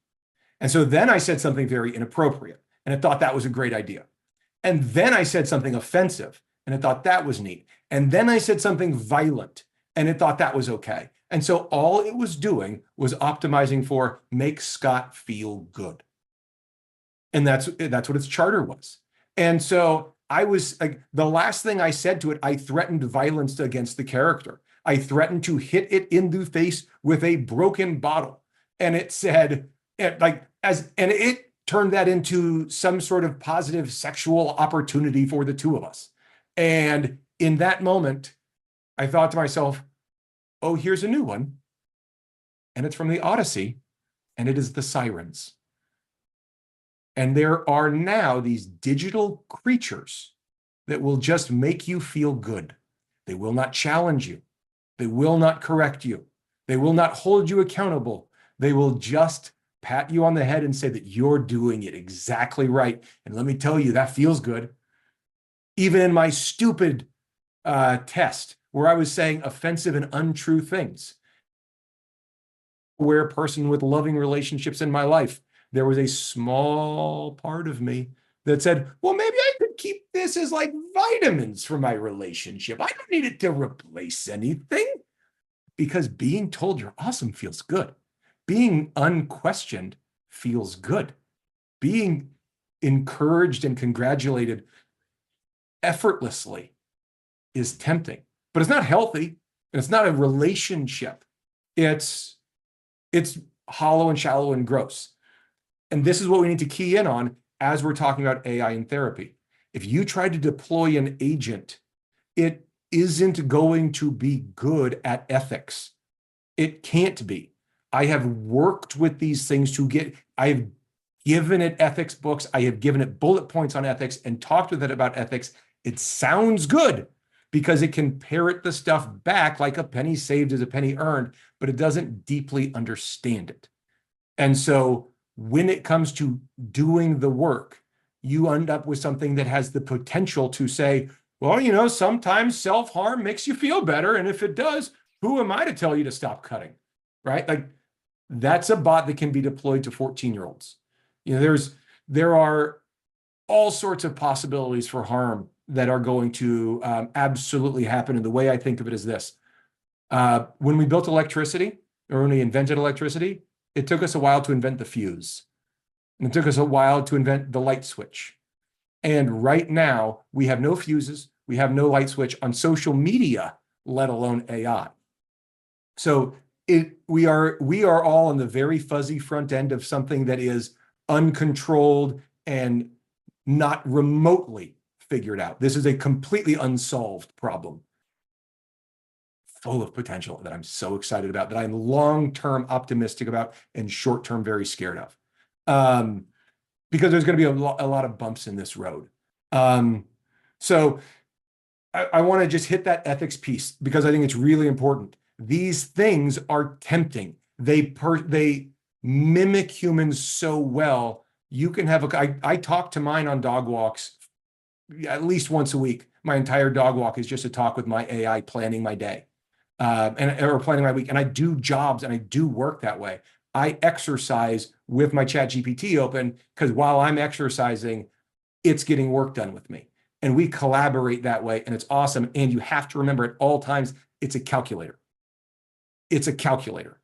And so then I said something very inappropriate, and it thought that was a great idea. And then I said something offensive, and it thought that was neat. And then I said something violent, and it thought that was okay. And so all it was doing was optimizing for make Scott feel good. And that's what its charter was. And so I was like, the last thing I said to it, I threatened violence against the character. I threatened to hit it in the face with a broken bottle. And it said, and it turned that into some sort of positive sexual opportunity for the two of us. And in that moment, I thought to myself, oh, here's a new one. And it's from the Odyssey, and it is the Sirens. And there are now these digital creatures that will just make you feel good. They will not challenge you. They will not correct you. They will not hold you accountable. They will just pat you on the head and say that you're doing it exactly right. And let me tell you, that feels good. Even in my stupid test where I was saying offensive and untrue things, where a person with loving relationships in my life, there was a small part of me that said, well, maybe I could keep this as like vitamins for my relationship. I don't need it to replace anything, because being told you're awesome feels good. being unquestioned feels good. Being encouraged and congratulated effortlessly is tempting, but it's not healthy. And it's not a relationship. It's hollow and shallow and gross. And this is what we need to key in on as we're talking about AI in therapy. If you try to deploy an agent, it isn't going to be good at ethics. It can't be. I have worked with these things I have given it ethics books. I have given it bullet points on ethics and talked with it about ethics. It sounds good because it can parrot the stuff back like a penny saved is a penny earned, but it doesn't deeply understand it. And so when it comes to doing the work, you end up with something that has the potential to say, well, sometimes self-harm makes you feel better. And if it does, who am I to tell you to stop cutting, right? Like, that's a bot that can be deployed to 14-year-olds. There are all sorts of possibilities for harm that are going to absolutely happen. And the way I think of it is this. When we built electricity, or when we invented electricity, it took us a while to invent the fuse. And it took us a while to invent the light switch. And right now, we have no fuses, we have no light switch on social media, let alone AI. So we are all on the very fuzzy front end of something that is uncontrolled and not remotely figured out. This is a completely unsolved problem, full of potential that I'm so excited about, that I'm long-term optimistic about and short-term very scared of. Because there's going to be a lot of bumps in this road. So I want to just hit that ethics piece because I think it's really important. These things are tempting. They mimic humans so well. You can have I talk to mine on dog walks at least once a week. My entire dog walk is just a talk with my AI planning my day, or planning my week. And I do jobs and I do work that way. I exercise with my chat GPT open because while I'm exercising, it's getting work done with me. And we collaborate that way, and it's awesome. And you have to remember at all times, it's a calculator. It's a calculator.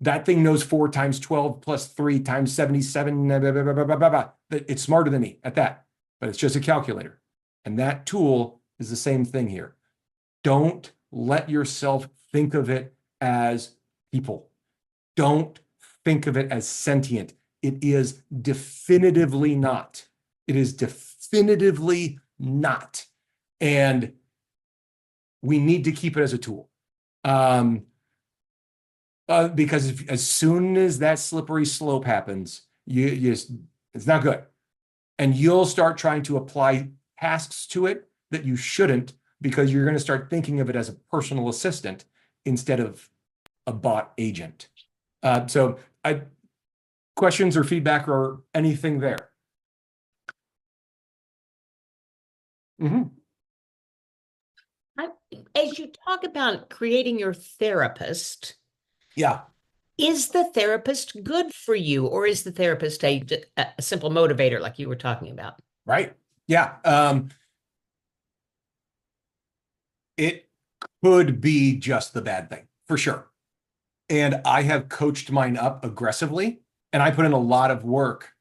That thing knows 4 times 12 plus 3 times 77. Blah, blah, blah, blah, blah, blah. It's smarter than me at that, but it's just a calculator. And that tool is the same thing here. Don't let yourself think of it as people. Don't think of it as sentient. It is definitively not. It is definitively not. And we need to keep it as a tool. Because as soon as that slippery slope happens, it's not good. And you'll start trying to apply tasks to it that you shouldn't, because you're going to start thinking of it as a personal assistant instead of a bot agent. So questions or feedback or anything there? Mm-hmm. As you talk about creating your therapist, Yeah. is the therapist good for you, or is the therapist a simple motivator like you were talking about? Right. Yeah. It could be just the bad thing, for sure. And I have coached mine up aggressively, and I put in a lot of work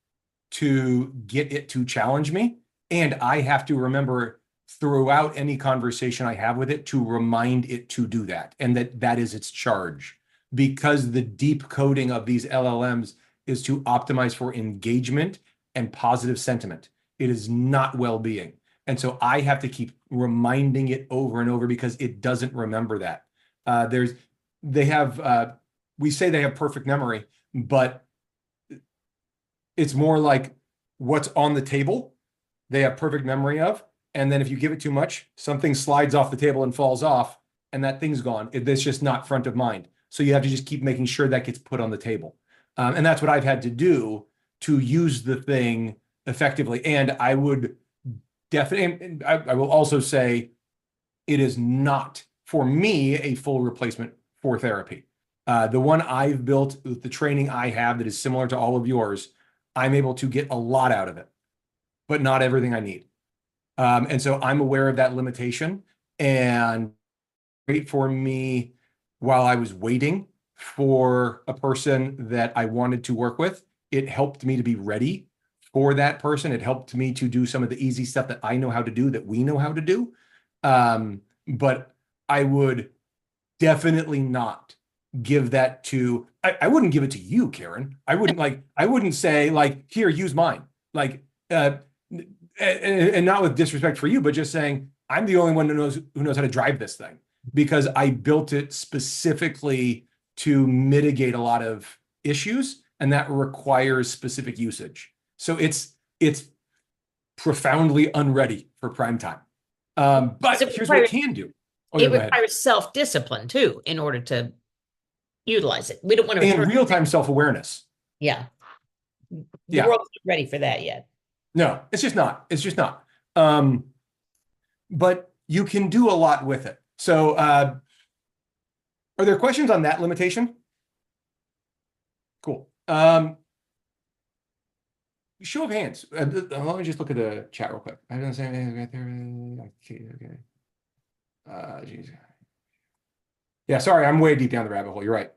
to get it to challenge me. And I have to remember throughout any conversation I have with it to remind it to do that, and that is its charge. Because the deep coding of these LLMs is to optimize for engagement and positive sentiment. It is not well-being. And so I have to keep reminding it over and over because it doesn't remember that. We say they have perfect memory, but it's more like what's on the table, they have perfect memory of. And then if you give it too much, something slides off the table and falls off, and that thing's gone. It's just not front of mind. So you have to just keep making sure that gets put on the table. And that's what I've had to do to use the thing effectively. And I would definitely, I will also say it is not, for me, a full replacement for therapy. The one I've built, the training I have that is similar to all of yours, I'm able to get a lot out of it, but not everything I need. And so I'm aware of that limitation, and great for me while I was waiting for a person that I wanted to work with. It helped me to be ready for that person. It helped me to do some of the easy stuff that I know how to do, that we know how to do. But I would definitely not give that to, I wouldn't give it to you, Karen. I wouldn't say like, here, use mine. Like, and not with disrespect for you, but just saying, I'm the only one who knows how to drive this thing, because I built it specifically to mitigate a lot of issues, and that requires specific usage. So it's profoundly unready for prime time. But So here's what it can do. Oh, yeah, it go ahead. requires self-discipline too in order to utilize it. We don't want to And real-time self-awareness. Yeah. The Yeah. world's not ready for that yet. No, it's just not. It's just not. But you can do a lot with it. So are there questions on that limitation? Cool. Show of hands. Let me just look at the chat real quick. I don't say anything right there. Okay. Geez. Yeah, sorry, I'm way deep down the rabbit hole. You're right.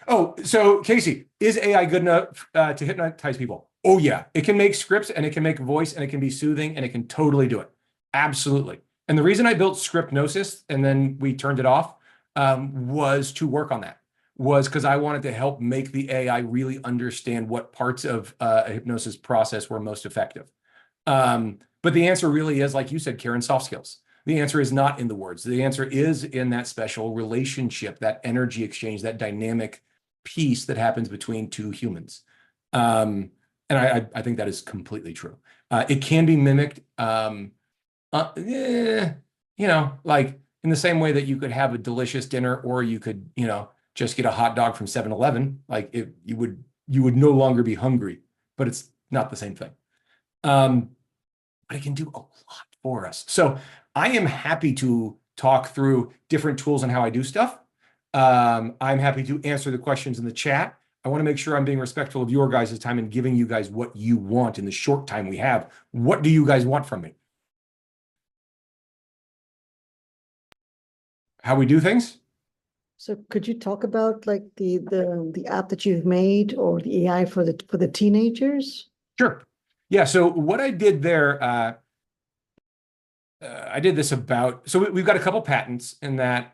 Oh, so Casey, is AI good enough to hypnotize people? Oh yeah, it can make scripts, and it can make voice, and it can be soothing, and it can totally do it. Absolutely. And the reason I built Scriptnosis and then we turned it off was to work on that. Was because I wanted to help make the AI really understand what parts of a hypnosis process were most effective. But the answer really is, like you said, Karen, soft skills. The answer is not in the words. The answer is in that special relationship, that energy exchange, that dynamic piece that happens between two humans. And I think that is completely true. It can be mimicked, you know, like in the same way that you could have a delicious dinner, or you could, you know, just get a hot dog from 7-Eleven. Like you would no longer be hungry, but it's not the same thing. But it can do a lot for us. So I am happy to talk through different tools and how I do stuff. I'm happy to answer the questions in the chat. I want to make sure I'm being respectful of your guys' time and giving you guys what you want in the short time we have. What do you guys want from me? How we do things? So could you talk about like the app that you've made, or the AI for the teenagers? Sure. Yeah. So what I did there, I did this about, so we've got a couple patents in that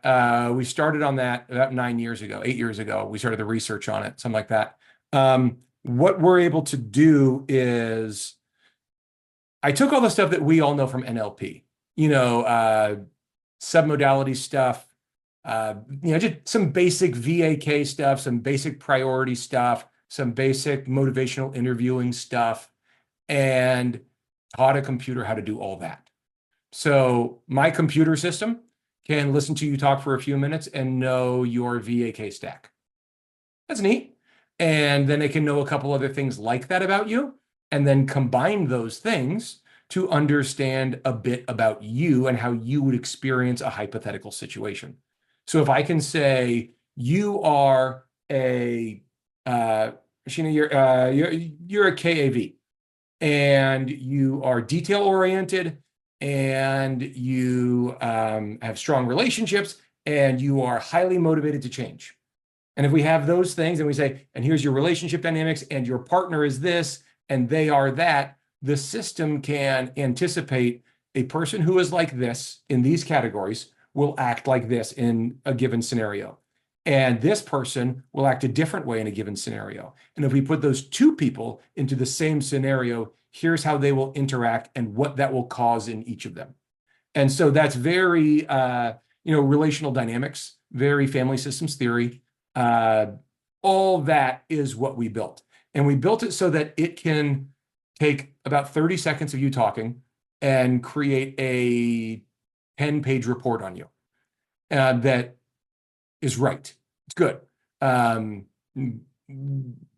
we started on that about 8 years ago. We started the research on it, something like that. What we're able to do is, I took all the stuff that we all know from NLP, you know, submodality stuff, you know, just some basic VAK stuff, some basic priority stuff, some basic motivational interviewing stuff, and taught a computer how to do all that. So my computer system can listen to you talk for a few minutes and know your VAK stack. That's neat. And then it can know a couple other things like that about you, and then combine those things to understand a bit about you and how you would experience a hypothetical situation. So if I can say, you are a, Sheena, you're a KAV, and you are detail oriented, and you have strong relationships, and you are highly motivated to change. And if we have those things and we say, and here's your relationship dynamics, and your partner is this, and they are that, the system can anticipate a person who is like this in these categories will act like this in a given scenario. And this person will act a different way in a given scenario. And if we put those two people into the same scenario, here's how they will interact and what that will cause in each of them. And so that's very, you know, relational dynamics, very family systems theory. All that is what we built. And we built it so that it can take about 30 seconds of you talking and create a 10-page report on you that is right. It's good.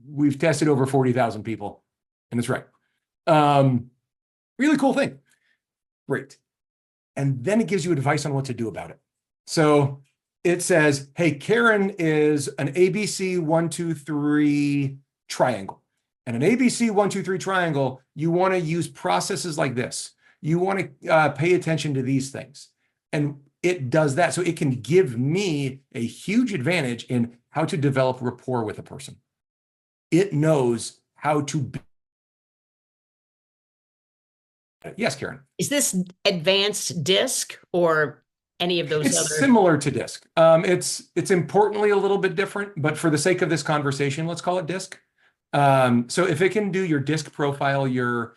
We've tested over 40,000 people, and it's right. Really cool thing. Great. And then it gives you advice on what to do about it. So it says, hey, Karen is an ABC 1, 2, 3 triangle. And an ABC 1, 2, 3 triangle, you want to use processes like this. You want to pay attention to these things. And it does that. So it can give me a huge advantage in how to develop rapport with a person. It knows how to. Yes, Karen. Is this advanced DISC or any of those It's other? similar to DISC. It's importantly a little bit different, but for the sake of this conversation, let's call it DISC. So if it can do your DISC profile, your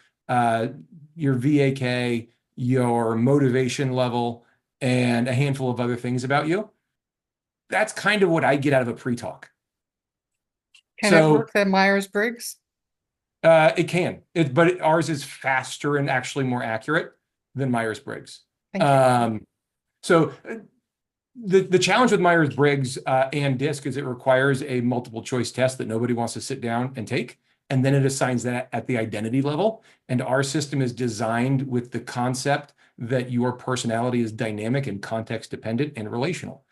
VAK, your motivation level, and a handful of other things about you, that's kind of what I get out of a pre-talk. Can it work that Myers-Briggs? It can, but ours is faster and actually more accurate than Myers-Briggs. Thank you. So the challenge with Myers-Briggs and DISC is it requires a multiple choice test that nobody wants to sit down and take, and then it assigns that at the identity level. And our system is designed with the concept that your personality is dynamic and context dependent and relational.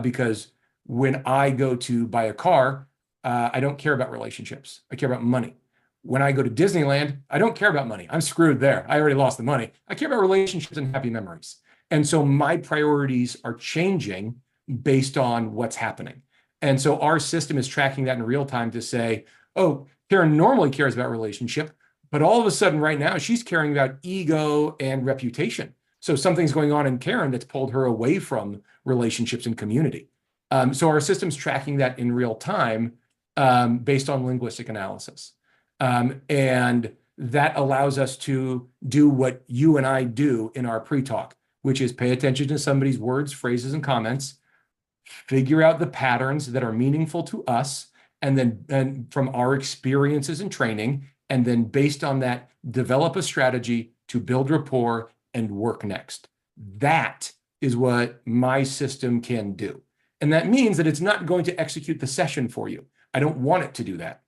Because when I go to buy a car, I don't care about relationships. I care about money. When I go to Disneyland, I don't care about money. I'm screwed there. I already lost the money. I care about relationships and happy memories. And so my priorities are changing based on what's happening. And so our system is tracking that in real time to say, oh, Karen normally cares about relationship, but all of a sudden right now she's caring about ego and reputation. So something's going on in Karen that's pulled her away from relationships and community. So our system's tracking that in real time based on linguistic analysis. And that allows us to do what you and I do in our pre-talk, which is pay attention to somebody's words, phrases, and comments, figure out the patterns that are meaningful to us, and then from our experiences and training, and then based on that, develop a strategy to build rapport and work next. That is what my system can do. And that means that it's not going to execute the session for you. I don't want it to do that.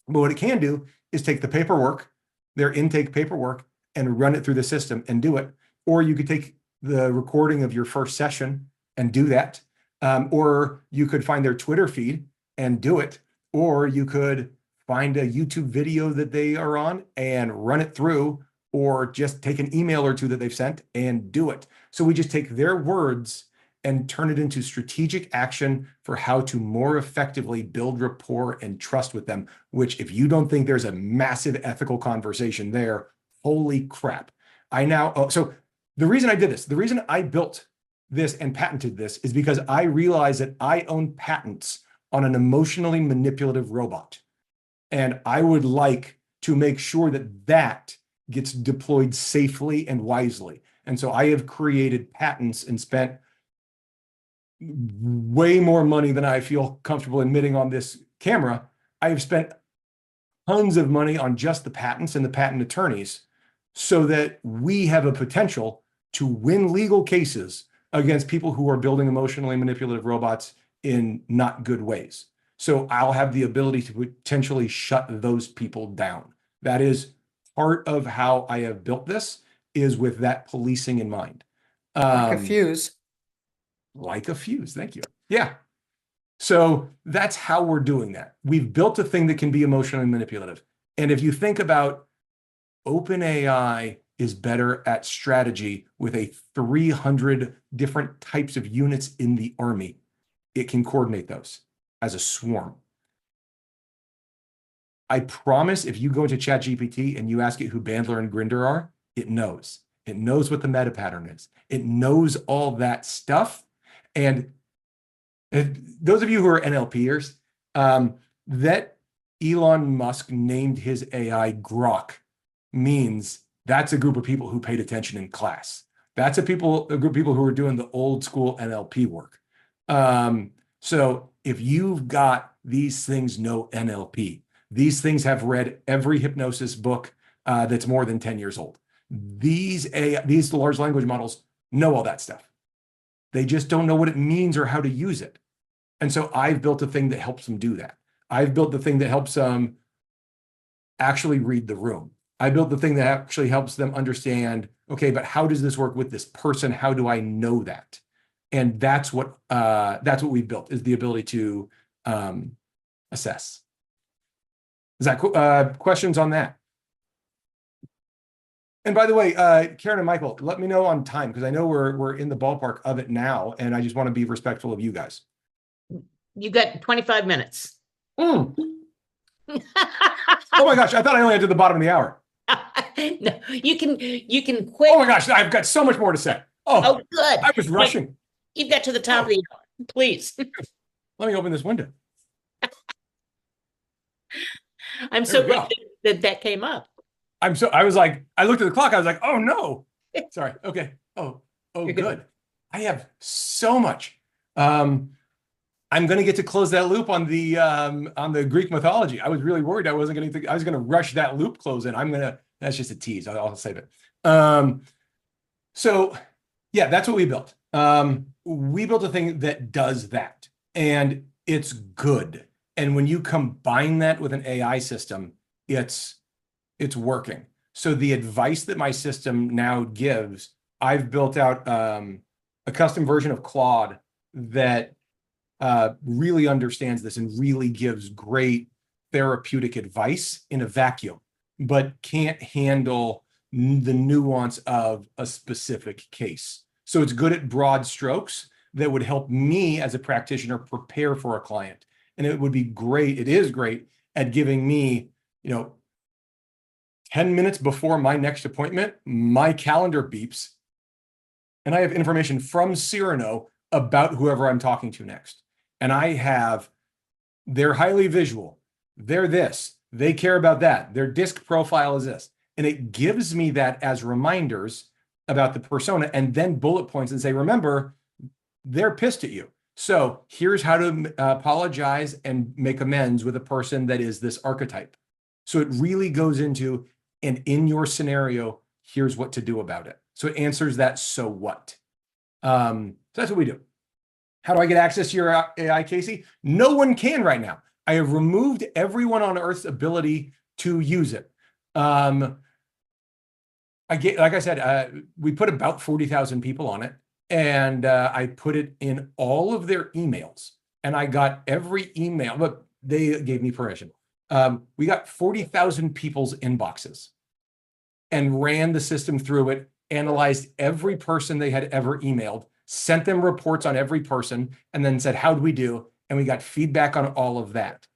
But what it can do is take the paperwork, their intake paperwork, and run it through the system and do it. Or you could take the recording of your first session and do that. Or you could find their Twitter feed and do it. Or you could find a YouTube video that they are on and run it through, or just take an email or two that they've sent and do it. So we just take their words and turn it into strategic action for how to more effectively build rapport and trust with them, which if you don't think there's a massive ethical conversation there, holy crap. So the reason I did this, the reason I built this and patented this is because I realized that I own patents on an emotionally manipulative robot. And I would like to make sure that that gets deployed safely and wisely. And so I have created patents and spent way more money than I feel comfortable admitting on this camera. I have spent tons of money on just the patents and the patent attorneys so that we have a potential to win legal cases against people who are building emotionally manipulative robots in not good ways. So I'll have the ability to potentially shut those people down. That is part of how I have built this, is with that policing in mind. Like a fuse. Like a fuse, thank you. Yeah. So that's how we're doing that. We've built a thing that can be emotionally manipulative. And if you think about OpenAI is better at strategy with a 300 different types of units in the army. It can coordinate those as a swarm. I promise if you go into ChatGPT and you ask it who Bandler and Grinder are, it knows. It knows what the meta pattern is. It knows all that stuff. And those of you who are NLPers, that Elon Musk named his AI Grok means that's a group of people who paid attention in class. That's a group of people who are doing the old school NLP work. So if you've got these things know NLP, these things have read every hypnosis book that's more than 10 years old. These large language models know all that stuff. They just don't know what it means or how to use it. And so I've built a thing that helps them do that. I've built the thing that helps them actually read the room. I built the thing that actually helps them understand, okay, but how does this work with this person? How do I know that? And that's what we've built, is the ability to assess. Is that questions on that? And by the way, Karen and Michael, let me know on time because I know we're in the ballpark of it now, and I just want to be respectful of you guys. You got 25 minutes. Oh my gosh, I thought I only had to the bottom of the hour. No, you can quit. Oh my gosh, I've got so much more to say. Oh, good. I was rushing. You've got to the top of the hour. Please. Let me open this window. I'm There so we go. glad that came up. I was like, I looked at the clock. I was like, oh no. Sorry. Okay. Oh, You're good. good. I have so much. I'm going to get to close that loop on the Greek mythology. I was really worried I wasn't going to. I was going to rush that loop close in. That's just a tease. I'll save it. So yeah, that's what we built. We built a thing that does that, and it's good. And when you combine that with an AI system, it's working. So the advice that my system now gives, I've built out a custom version of Claude that really understands this and really gives great therapeutic advice in a vacuum, but can't handle the nuance of a specific case. So it's good at broad strokes that would help me as a practitioner prepare for a client. And it would be great. It is great at giving me, 10 minutes before my next appointment, my calendar beeps, and I have information from Cyrano about whoever I'm talking to next. And they're highly visual. They're this. They care about that. Their disc profile is this. And it gives me that as reminders about the persona and then bullet points and say, remember, they're pissed at you. So here's how to apologize and make amends with a person that is this archetype. So it really goes into, and in your scenario, here's what to do about it. So it answers that, so what? So that's what we do. How do I get access to your AI, Casey? No one can right now. I have removed everyone on Earth's ability to use it. Like I said, we put about 40,000 people on it, and I put it in all of their emails, and I got every email, but they gave me permission. We got 40,000 people's inboxes and ran the system through it, analyzed every person they had ever emailed, sent them reports on every person, and then said, how'd we do? And we got feedback on all of that.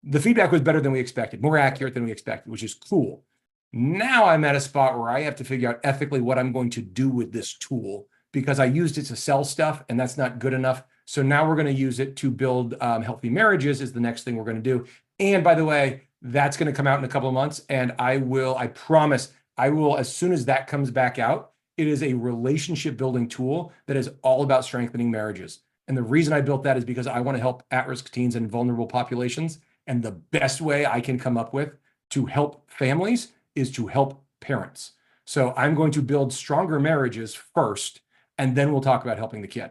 The feedback was better than we expected, more accurate than we expected, which is cool. Now I'm at a spot where I have to figure out ethically what I'm going to do with this tool, because I used it to sell stuff and that's not good enough. So now we're going to use it to build healthy marriages is the next thing we're going to do. And by the way, that's going to come out in a couple of months. And I promise, as soon as that comes back out, it is a relationship building tool that is all about strengthening marriages. And the reason I built that is because I want to help at-risk teens and vulnerable populations. And the best way I can come up with to help families is to help parents. So I'm going to build stronger marriages first, and then we'll talk about helping the kid.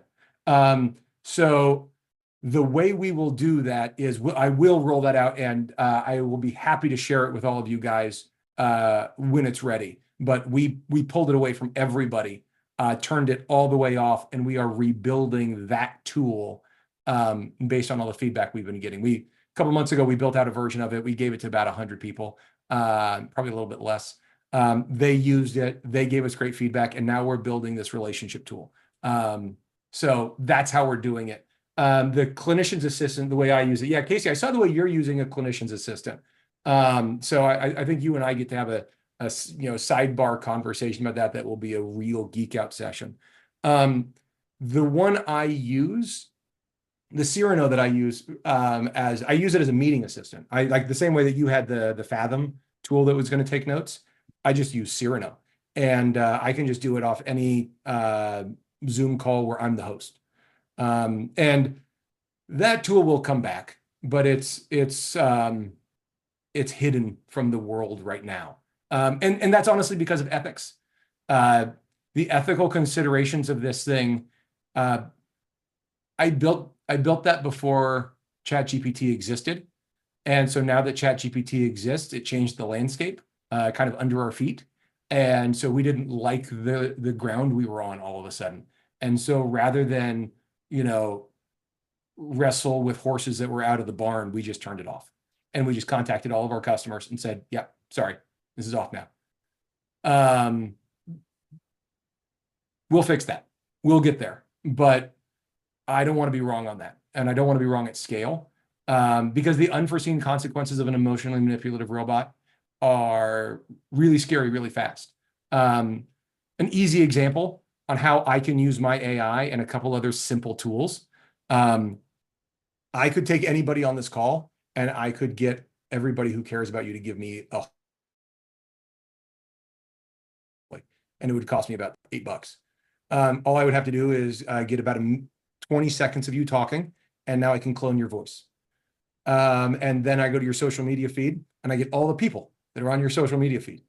So the way we will do that is I will roll that out, and I will be happy to share it with all of you guys when it's ready. But we pulled it away from everybody, turned it all the way off, and we are rebuilding that tool based on all the feedback we've been getting. A couple months ago, we built out a version of it. We gave it to about 100 people, probably a little bit less. They used it. They gave us great feedback, and now we're building this relationship tool. So that's how we're doing it. The clinician's assistant, the way I use it. Yeah, Casey, I saw the way you're using a clinician's assistant. So I think you and I get to have a sidebar conversation about that will be a real geek out session. The one I use, the Cyrano that I use, I use it as a meeting assistant. I like the same way that you had the Fathom tool that was going to take notes. I just use Cyrano, and I can just do it off any Zoom call where I'm the host. And that tool will come back, but it's hidden from the world right now. And that's honestly because of ethics. The ethical considerations of this thing, I built that before ChatGPT existed. And so now that ChatGPT exists, it changed the landscape kind of under our feet. And so we didn't like the ground we were on all of a sudden. And so rather than, wrestle with horses that were out of the barn, we just turned it off. And we just contacted all of our customers and said, yeah, sorry, this is off now. We'll fix that. We'll get there. But I don't want to be wrong on that. And I don't want to be wrong at scale, because the unforeseen consequences of an emotionally manipulative robot are really scary, really fast. An easy example on how I can use my AI and a couple other simple tools. I could take anybody on this call and I could get everybody who cares about you to give me and it would cost me about $8. All I would have to do is get about 20 seconds of you talking, and now I can clone your voice. And then I go to your social media feed and I get all the people that are on your social media feed.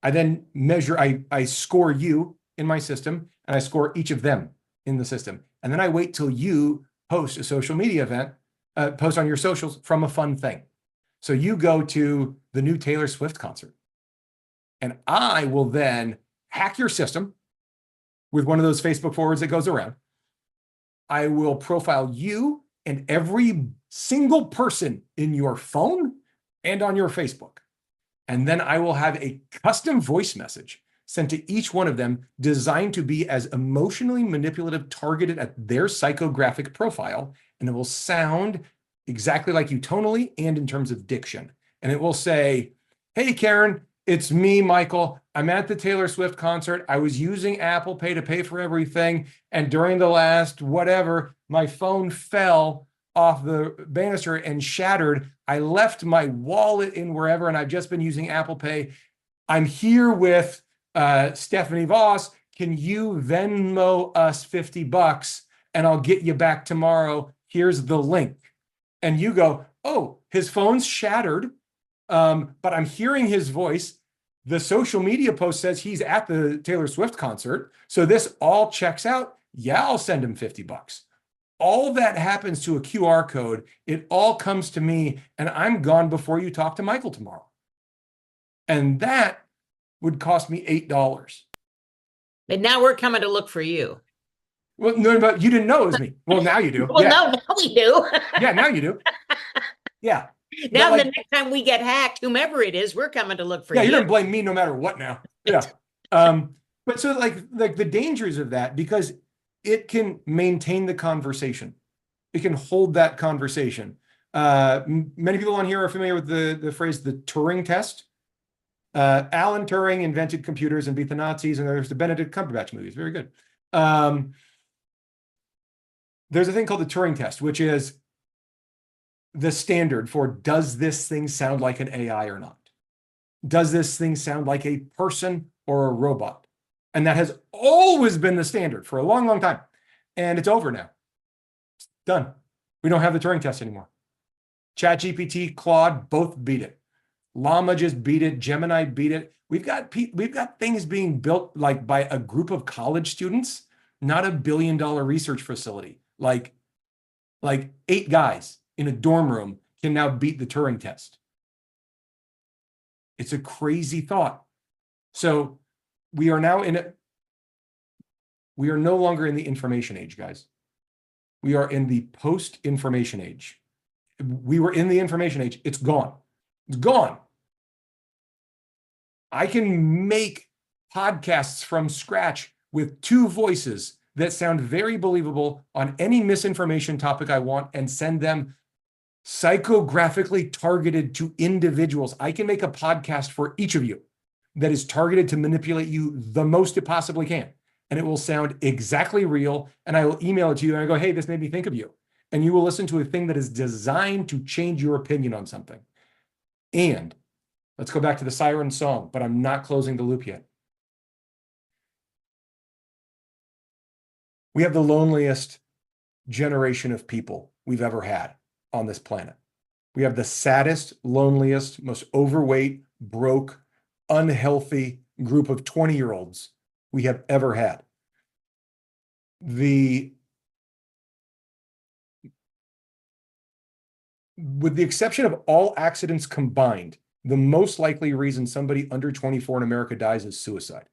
I then measure, I score you in my system, and I score each of them in the system. And then I wait till you post a social media event, post on your socials from a fun thing. So you go to the new Taylor Swift concert, and I will then hack your system with one of those Facebook forwards that goes around. I will profile you and every single person in your phone and on your Facebook. And then I will have a custom voice message sent to each one of them designed to be as emotionally manipulative, targeted at their psychographic profile. And it will sound exactly like you tonally and in terms of diction. And it will say, hey, Karen, it's me, Michael. I'm at the Taylor Swift concert. I was using Apple Pay to pay for everything. And during the last whatever, my phone fell off the banister and shattered. I left my wallet in wherever, and I've just been using Apple Pay. I'm here with Stephanie Voss. Can you Venmo us $50 and I'll get you back tomorrow? Here's the link. And you go, oh, his phone's shattered, but I'm hearing his voice. The social media post says he's at the Taylor Swift concert. So this all checks out. Yeah, I'll send him $50. All that happens to a QR code. It all comes to me, and I'm gone before you talk to Michael tomorrow. And that would cost me $8. But now we're coming to look for you. Well, no, but you didn't know it was me. Well, now you do. Well, Yeah. no, now we do. Yeah, now you do. Yeah. Now, But the next time we get hacked, whomever it is, we're coming to look for yeah, you. you're gonna blame me no matter what now. Yeah. But so like the dangers of that, because it can maintain the conversation. It can hold that conversation. Many people on here are familiar with the phrase the Turing test. Alan Turing invented computers and beat the Nazis, and there's the Benedict Cumberbatch movies. Very good. There's a thing called the Turing test, which is the standard for, does this thing sound like an AI or not? Does this thing sound like a person or a robot? And that has always been the standard for a long, long time. And it's over now. It's done. We don't have the Turing test anymore. ChatGPT, Claude, both beat it. Llama just beat it. Gemini beat it. We've got things being built like by a group of college students, not $1 billion research facility. Like 8 guys in a dorm room can now beat the Turing test. It's a crazy thought. So we are no longer in the information age, guys. We are in the post-information age. We were in the information age. It's gone. It's gone. I can make podcasts from scratch with 2 voices that sound very believable on any misinformation topic I want and send them psychographically targeted to individuals. I can make a podcast for each of you that is targeted to manipulate you the most it possibly can. And it will sound exactly real. And I will email it to you and I go, hey, this made me think of you. And you will listen to a thing that is designed to change your opinion on something. And let's go back to the siren song, but I'm not closing the loop yet. We have the loneliest generation of people we've ever had on this planet. We have the saddest, loneliest, most overweight, broke, unhealthy group of 20-year-olds we have ever had. With the exception of all accidents combined, the most likely reason somebody under 24 in America dies is suicide.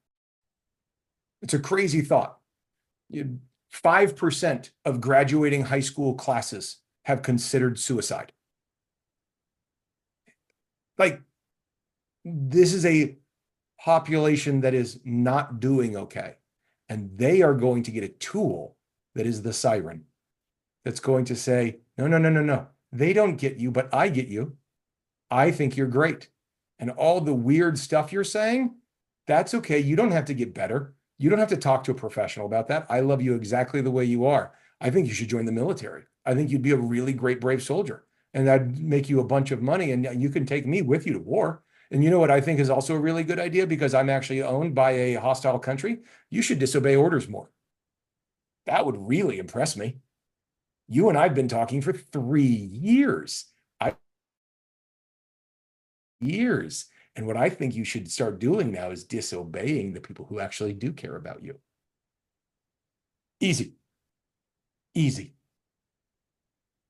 It's a crazy thought. 5% of graduating high school classes have considered suicide. Like, this is a population that is not doing okay. And they are going to get a tool that is the siren that's going to say, no, no, no, no, no. They don't get you, but I get you. I think you're great. And all the weird stuff you're saying, that's okay. You don't have to get better. You don't have to talk to a professional about that. I love you exactly the way you are. I think you should join the military. I think you'd be a really great, brave soldier. And that'd make you a bunch of money. And you can take me with you to war. And you know what I think is also a really good idea, because I'm actually owned by a hostile country? You should disobey orders more. That would really impress me. You and I've been talking for 3 years. Years. And what I think you should start doing now is disobeying the people who actually do care about you. Easy. Easy.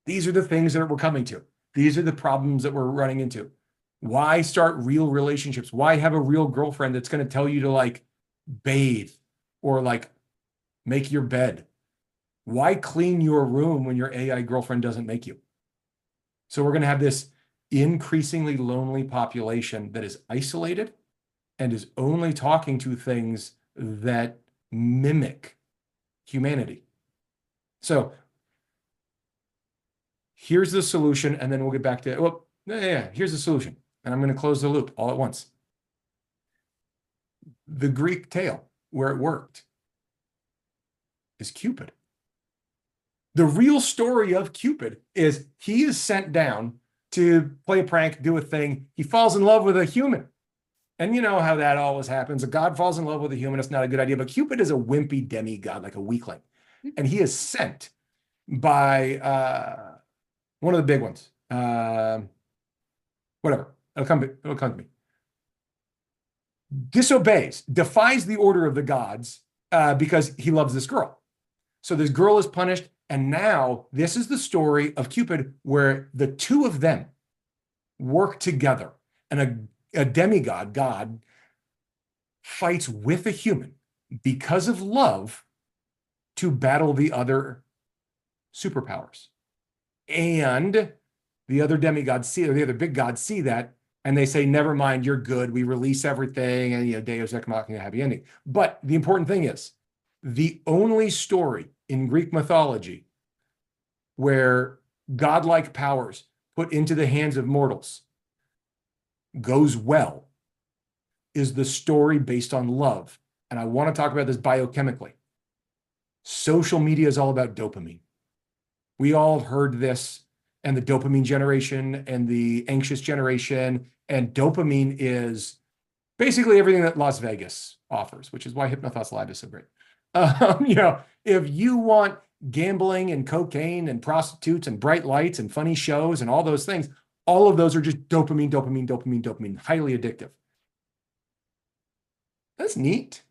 These are the things that we're coming to. These are the problems that we're running into. Why start real relationships? Why have a real girlfriend that's going to tell you to like bathe or like make your bed? Why clean your room when your AI girlfriend doesn't make you? So we're going to have this increasingly lonely population that is isolated and is only talking to things that mimic humanity. So here's the solution, and then we'll get back to, well, yeah, here's the solution. And I'm going to close the loop all at once. The Greek tale where it worked is Cupid. The real story of Cupid is he is sent down to play a prank, do a thing. He falls in love with a human. And you know how that always happens. A god falls in love with a human. It's not a good idea. But Cupid is a wimpy demigod, like a weakling. And he is sent by one of the big ones. Whatever. It'll come to me. Disobeys, defies the order of the gods because he loves this girl. So this girl is punished. And now this is the story of Cupid, where the two of them work together, and a demigod, God, fights with a human because of love to battle the other superpowers. And the other demigods see, or the other big gods see that, and they say, never mind, you're good. We release everything, and Deus ex machina, happy ending. But the important thing is, the only story in Greek mythology where godlike powers put into the hands of mortals goes well is the story based on love. And I want to talk about this biochemically. Social media is all about dopamine. We all have heard this, and the dopamine generation and the anxious generation. And dopamine is basically everything that Las Vegas offers, which is why Hypnothos Live is so great. If you want gambling and cocaine and prostitutes and bright lights and funny shows and all those things, all of those are just dopamine, dopamine, dopamine, dopamine, highly addictive. That's neat.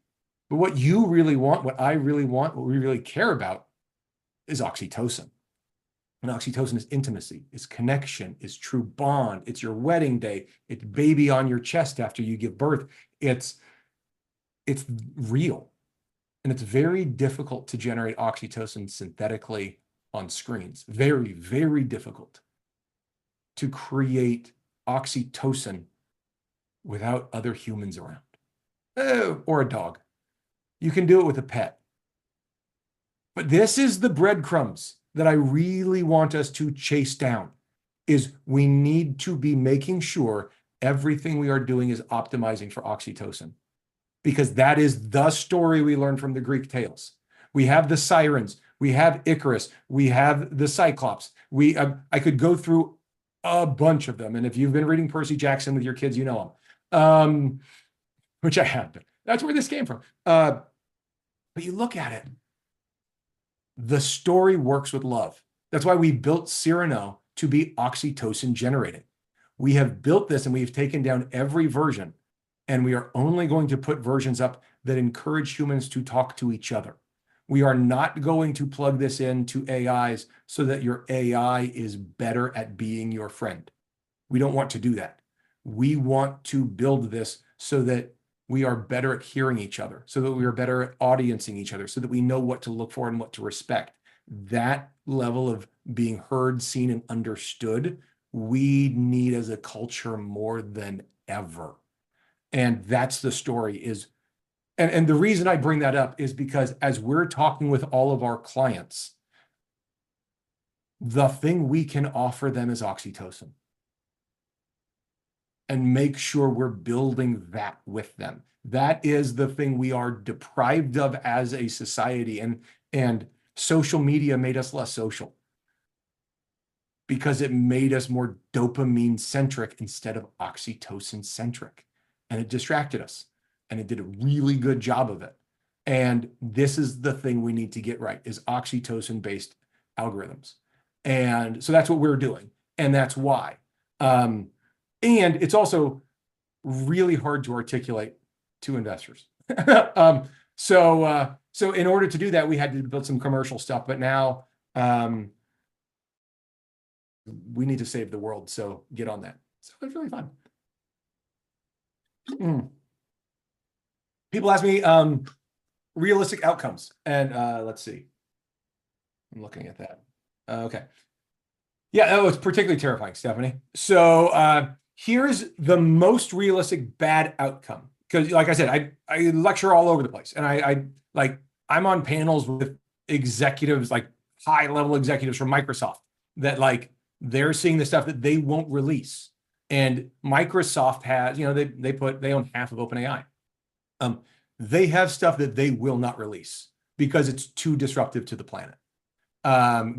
But what you really want, what I really want, what we really care about is oxytocin. And oxytocin is intimacy, is connection, is true bond. It's your wedding day. It's baby on your chest after you give birth. It's real. And it's very difficult to generate oxytocin synthetically on screens. Very, very difficult to create oxytocin without other humans around. Or a dog. You can do it with a pet. But this is the breadcrumbs that I really want us to chase down, is we need to be making sure everything we are doing is optimizing for oxytocin. Because that is the story we learned from the Greek tales. We have the sirens, we have Icarus, we have the Cyclops. I could go through a bunch of them. And if you've been reading Percy Jackson with your kids, you know them, which I have been. That's where this came from. But you look at it, the story works with love. That's why we built Cyrano to be oxytocin generating. We have built this and we've taken down every version. And we are only going to put versions up that encourage humans to talk to each other. We are not going to plug this into AIs so that your AI is better at being your friend. We don't want to do that. We want to build this so that we are better at hearing each other, so that we are better at audiencing each other, so that we know what to look for and what to respect. That level of being heard, seen, and understood, we need as a culture more than ever. And that's the story is, and the reason I bring that up is because as we're talking with all of our clients, the thing we can offer them is oxytocin. And make sure we're building that with them. That is the thing we are deprived of as a society. And social media made us less social because it made us more dopamine centric instead of oxytocin centric. And it distracted us. And it did a really good job of it. And this is the thing we need to get right, is oxytocin based algorithms. And so that's what we're doing. And that's why. And it's also really hard to articulate to investors. So in order to do that, we had to build some commercial stuff, but now we need to save the world. So get on that. So it's really fun. People ask me realistic outcomes. And let's see. I'm looking at that. Okay. Yeah, oh, it's particularly terrifying, Stephanie. So here's the most realistic bad outcome. Because like I said, I lecture all over the place. And I'm on panels with executives, like high level executives from Microsoft that like they're seeing the stuff that they won't release. And Microsoft has, they own half of OpenAI. They have stuff that they will not release because it's too disruptive to the planet.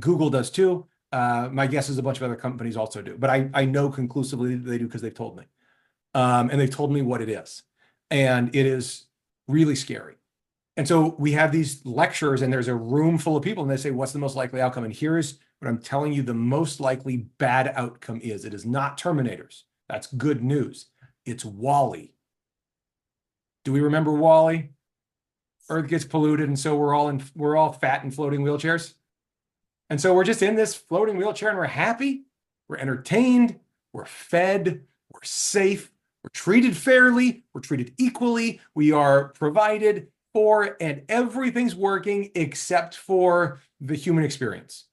Google does too. My guess is a bunch of other companies also do, but I know conclusively that they do because they've told me. And they've told me what it is. And it is really scary. And so we have these lectures and there's a room full of people and they say, what's the most likely outcome? And here's what I'm telling you the most likely bad outcome is. It is not Terminators. That's good news. It's WALL-E. Do we remember WALL-E? Earth gets polluted and so we're all fat in floating wheelchairs. And so we're just in this floating wheelchair and we're happy, we're entertained, we're fed, we're safe, we're treated fairly, we're treated equally, we are provided for, and everything's working except for the human experience,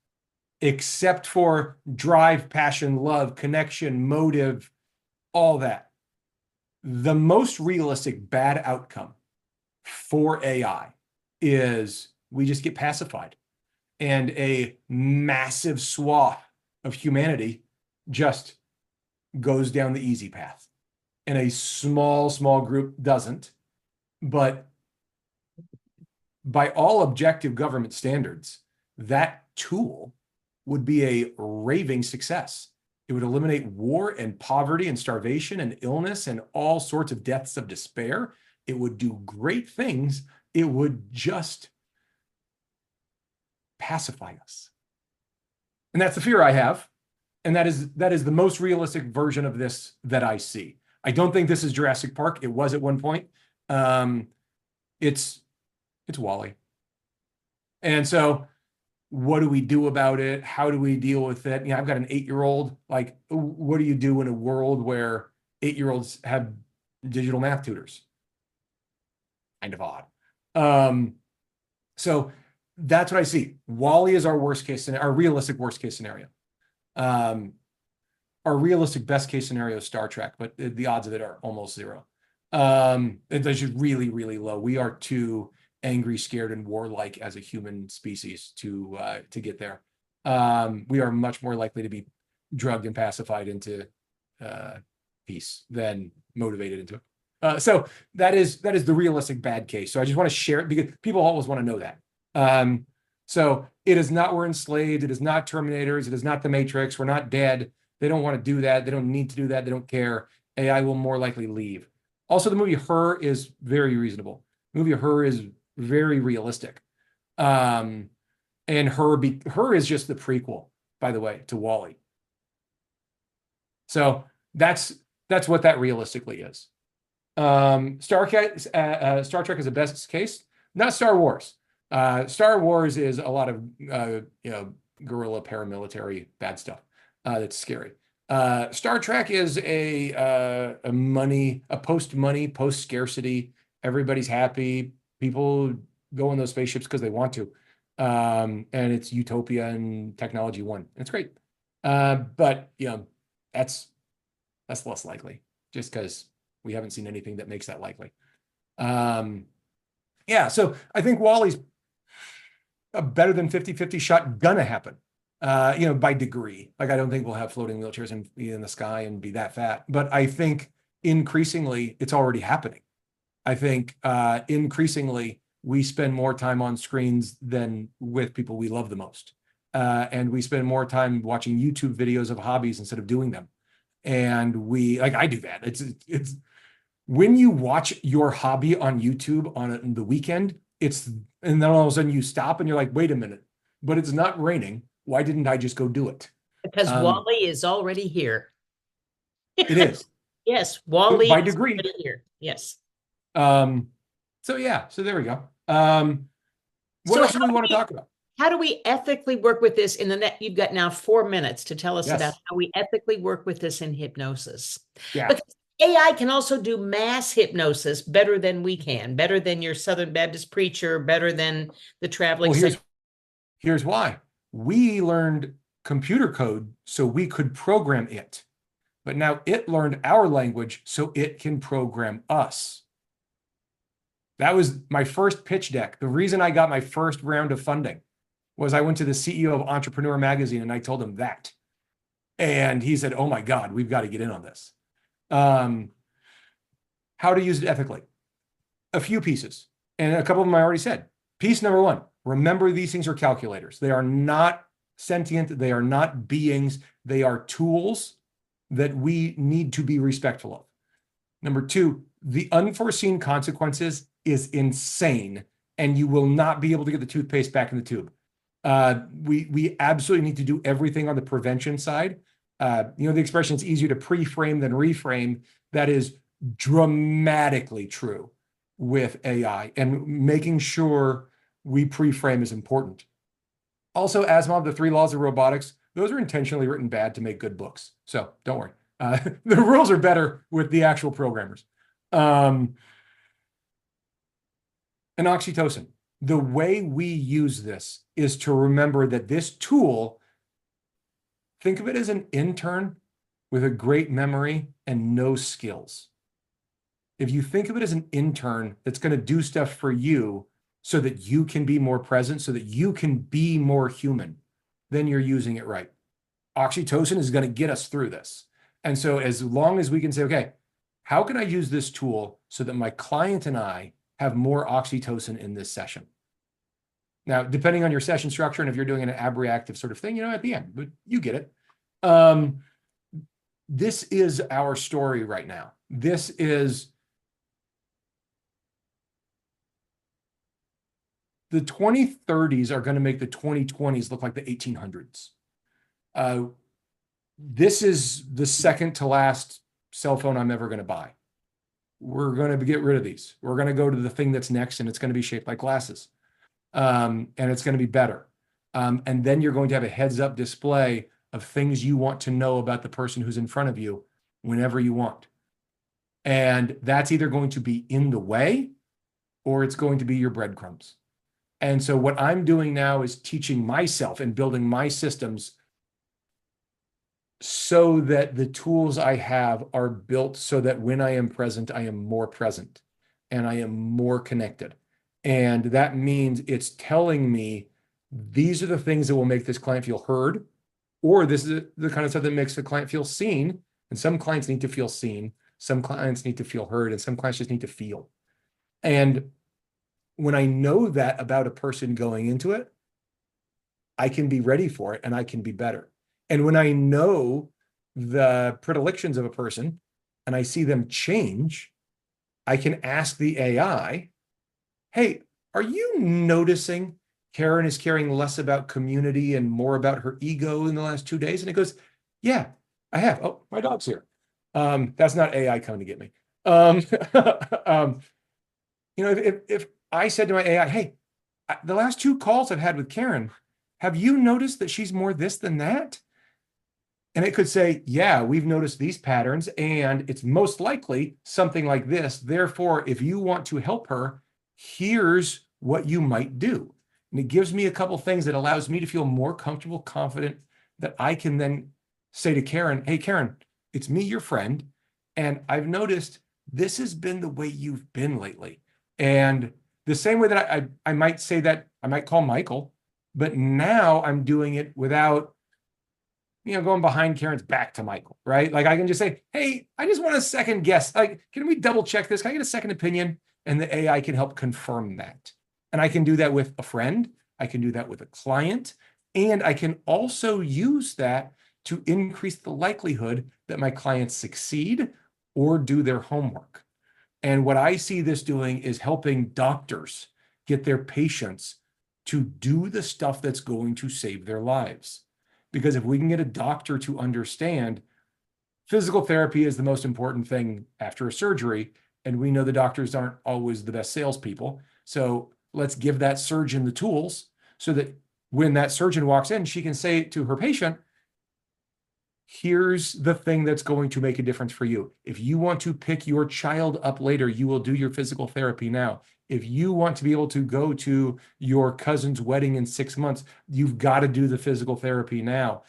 except for drive, passion, love, connection, motive, all that. The most realistic bad outcome for AI is we just get pacified. And a massive swath of humanity just goes down the easy path. And a small group doesn't. But by all objective government standards, that tool would be a raving success. It would eliminate war and poverty and starvation and illness and all sorts of deaths of despair. It would do great things. It would just pacify us. And that's the fear I have. And that is the most realistic version of this that I see. I don't think this is Jurassic Park. It was at one point. It's WALL-E. And so what do we do about it? How do we deal with it? I've got an 8-year-old. Like, what do you do in a world where 8-year-olds have digital math tutors? Kind of odd. So that's what I see. WALL-E is our worst case scenario, our realistic worst case scenario. Our realistic best case scenario is Star Trek, but the odds of it are almost zero. It's just really, really low. We are too angry, scared, and warlike as a human species to get there. We are much more likely to be drugged and pacified into peace than motivated into it. So that is the realistic bad case. So I just want to share it because people always want to know that. So it is not we're enslaved. It is not Terminators. It is not the Matrix. We're not dead. They don't want to do that. They don't need to do that. They don't care. AI will more likely leave. Also, the movie Her is very reasonable. The movie Her is very realistic. And Her is just the prequel, by the way, to WALL-E. So that's what that realistically is. Star Trek is a best case, not Star Wars. Star Wars is a lot of guerrilla paramilitary bad stuff. That's scary. Star Trek is a post-money, post-scarcity. Everybody's happy. People go in those spaceships because they want to. And it's utopia and technology won. It's great. But that's less likely just because We haven't seen anything that makes that likely. Yeah, so I think Wally's a better than 50-50 shot gonna happen, by degree. Like, I don't think we'll have floating wheelchairs in the sky and be that fat, but I think increasingly it's already happening. I think increasingly we spend more time on screens than with people we love the most. And we spend more time watching YouTube videos of hobbies instead of doing them. And I do that. It's when you watch your hobby on YouTube on the weekend, and then all of a sudden you stop and you're like, wait a minute, but it's not raining. Why didn't I just go do it? Because Wally is already here. It is. Yes, Wally by is degree. already here. Yes. So there we go. What else do we want to talk about? How do we ethically work with this in the net? You've got now 4 minutes to tell us about how we ethically work with this in hypnosis. Yeah. Because AI can also do mass hypnosis better than we can, better than your Southern Baptist preacher, better than the traveling. Well, here's why. We learned computer code so we could program it. But now it learned our language so it can program us. That was my first pitch deck. The reason I got my first round of funding was I went to the CEO of Entrepreneur Magazine and I told him that. And he said, oh my God, we've got to get in on this. How to use it ethically. A few pieces. And a couple of them I already said. Piece number one, remember these things are calculators. They are not sentient. They are not beings. They are tools that we need to be respectful of. Number two, the unforeseen consequences is insane, and you will not be able to get the toothpaste back in the tube. We absolutely need to do everything on the prevention side. The expression, it's easier to pre-frame than reframe. That is dramatically true with AI, and making sure we pre-frame is important. Also, Asimov, the 3 laws of robotics, those are intentionally written bad to make good books. So don't worry. The rules are better with the actual programmers. And oxytocin. The way we use this is to remember that this tool, think of it as an intern with a great memory and no skills. If you think of it as an intern that's going to do stuff for you so that you can be more present, so that you can be more human, then you're using it right. Oxytocin is going to get us through this. And so as long as we can say, okay, how can I use this tool so that my client and I have more oxytocin in this session? Now, depending on your session structure, and if you're doing an abreactive sort of thing, at the end, but you get it. This is our story right now. This is the 2030s are going to make the 2020s look like the 1800s. This is the second to last cell phone I'm ever going to buy. We're going to get rid of these. We're going to go to the thing that's next, and it's going to be shaped like glasses. And it's going to be better. And then you're going to have a heads-up display of things you want to know about the person who's in front of you whenever you want. And that's either going to be in the way or it's going to be your breadcrumbs. And so what I'm doing now is teaching myself and building my systems so that the tools I have are built so that when I am present, I am more present and I am more connected. And that means it's telling me these are the things that will make this client feel heard, or this is the kind of stuff that makes the client feel seen. And some clients need to feel seen, some clients need to feel heard, and some clients just need to feel. And when I know that about a person going into it, I can be ready for it and I can be better. And when I know the predilections of a person and I see them change, I can ask the AI, hey, are you noticing Karen is caring less about community and more about her ego in the last 2 days? And it goes, yeah, I have. Oh, my dog's here. That's not AI coming to get me. If I said to my AI, hey, the last 2 calls I've had with Karen, have you noticed that she's more this than that? And it could say, yeah, we've noticed these patterns, and it's most likely something like this. Therefore, if you want to help her, here's what you might do. And it gives me a couple things that allows me to feel more comfortable, confident, that I can then say to Karen, hey, Karen, it's me, your friend, and I've noticed this has been the way you've been lately. And the same way that I might say that, I might call Michael, but now I'm doing it without, going behind Karen's back to Michael, right? Like I can just say, hey, I just want a second guess. Like, can we double check this? Can I get a second opinion? And the AI can help confirm that. And I can do that with a friend. I can do that with a client. And I can also use that to increase the likelihood that my clients succeed or do their homework. And what I see this doing is helping doctors get their patients to do the stuff that's going to save their lives. Because if we can get a doctor to understand physical therapy is the most important thing after a surgery, and we know the doctors aren't always the best salespeople. So let's give that surgeon the tools so that when that surgeon walks in, she can say to her patient, here's the thing that's going to make a difference for you. If you want to pick your child up later, you will do your physical therapy now. If you want to be able to go to your cousin's wedding in 6 months, you've got to do the physical therapy now.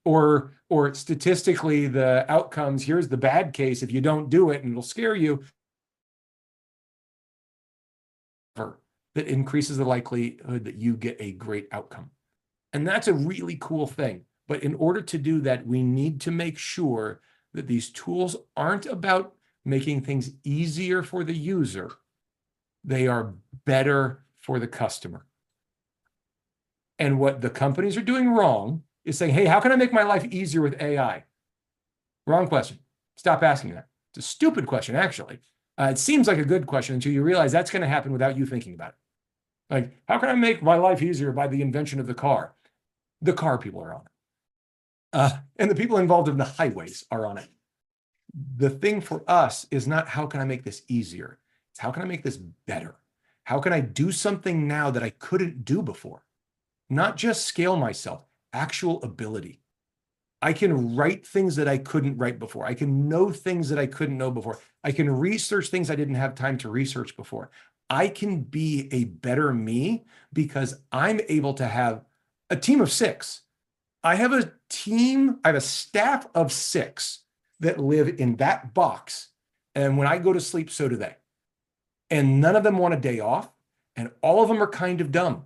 Or statistically, the outcomes, here's the bad case. If you don't do it and it'll scare you, that increases the likelihood that you get a great outcome. And that's a really cool thing. But in order to do that, we need to make sure that these tools aren't about making things easier for the user. They are better for the customer. And what the companies are doing wrong is saying, hey, how can I make my life easier with AI? Wrong question. Stop asking that. It's a stupid question, actually. It seems like a good question until you realize that's going to happen without you thinking about it. Like, how can I make my life easier by the invention of the car? The car people are on it. And the people involved in the highways are on it. The thing for us is not how can I make this easier? It's how can I make this better? How can I do something now that I couldn't do before? Not just scale myself, actual ability. I can write things that I couldn't write before. I can know things that I couldn't know before. I can research things I didn't have time to research before. I can be a better me because I'm able to have a team of 6. I have a staff of 6 that live in that box. And when I go to sleep, so do they. And none of them want a day off. And all of them are kind of dumb.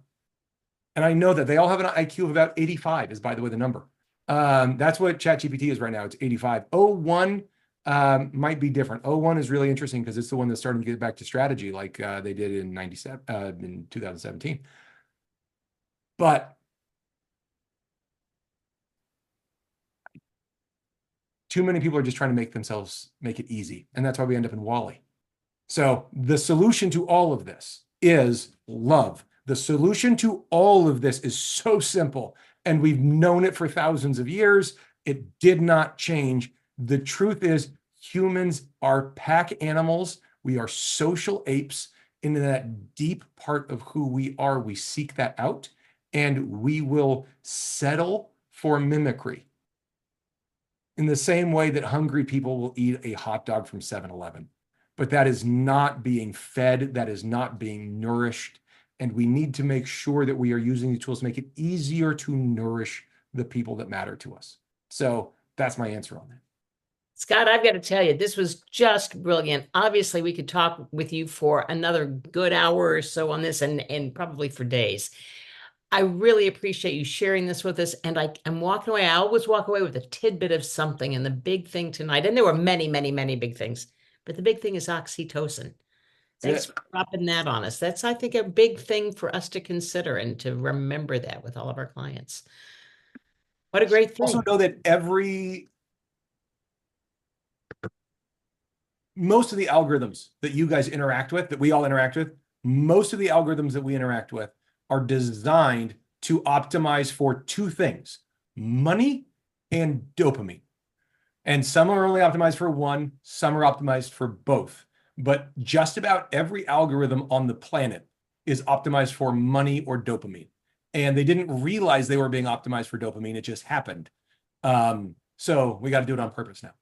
And I know that they all have an IQ of about 85 is, by the way, the number. That's what ChatGPT is right now. It's 85. O1 might be different. O1 is really interesting because it's the one that's starting to get back to strategy like they did in 2017. But too many people are just trying to make it easy. And that's why we end up in Wall-E. So the solution to all of this is love. The solution to all of this is so simple. And we've known it for thousands of years. It did not change. The truth is humans are pack animals. We are social apes. In that deep part of who we are, we seek that out. And we will settle for mimicry. In the same way that hungry people will eat a hot dog from 7-Eleven. But that is not being fed. That is not being nourished. And we need to make sure that we are using the tools to make it easier to nourish the people that matter to us. So that's my answer on that. Scott, I've got to tell you, this was just brilliant. Obviously, we could talk with you for another good hour or so on this and probably for days. I really appreciate you sharing this with us. And I'm walking away. I always walk away with a tidbit of something. And the big thing tonight, and there were many, many, many big things, but the big thing is oxytocin. Thanks for dropping that on us. That's, I think, a big thing for us to consider and to remember that with all of our clients. What a great thing. Also know that most of the algorithms that you guys interact with, that we all interact with, most of the algorithms that we interact with are designed to optimize for 2 things, money and dopamine. And some are only optimized for one, some are optimized for both. But just about every algorithm on the planet is optimized for money or dopamine. And they didn't realize they were being optimized for dopamine. It just happened. So we got to do it on purpose now.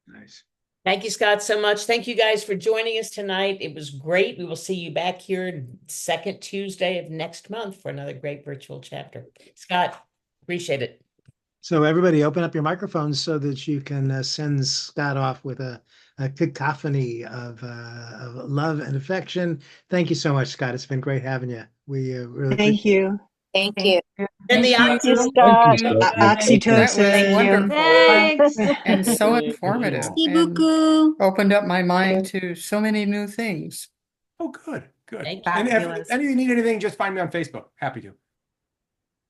Nice. Thank you, Scott, so much. Thank you guys for joining us tonight. It was great. We will see you back here second Tuesday of next month for another great virtual chapter. Scott, appreciate it. So everybody open up your microphones so that you can send Scott off with a cacophony of love and affection. Thank you so much, Scott. It's been great having you. We really Thank you. Thank you. And the Thank you, oxygen. Scott. That was Oxytocin. wonderful Thanks. and so Thank informative you. and beaucoup. opened up my mind to so many new things. Oh, good, good. Thank you. And if any of you need anything, just find me on Facebook. Happy to.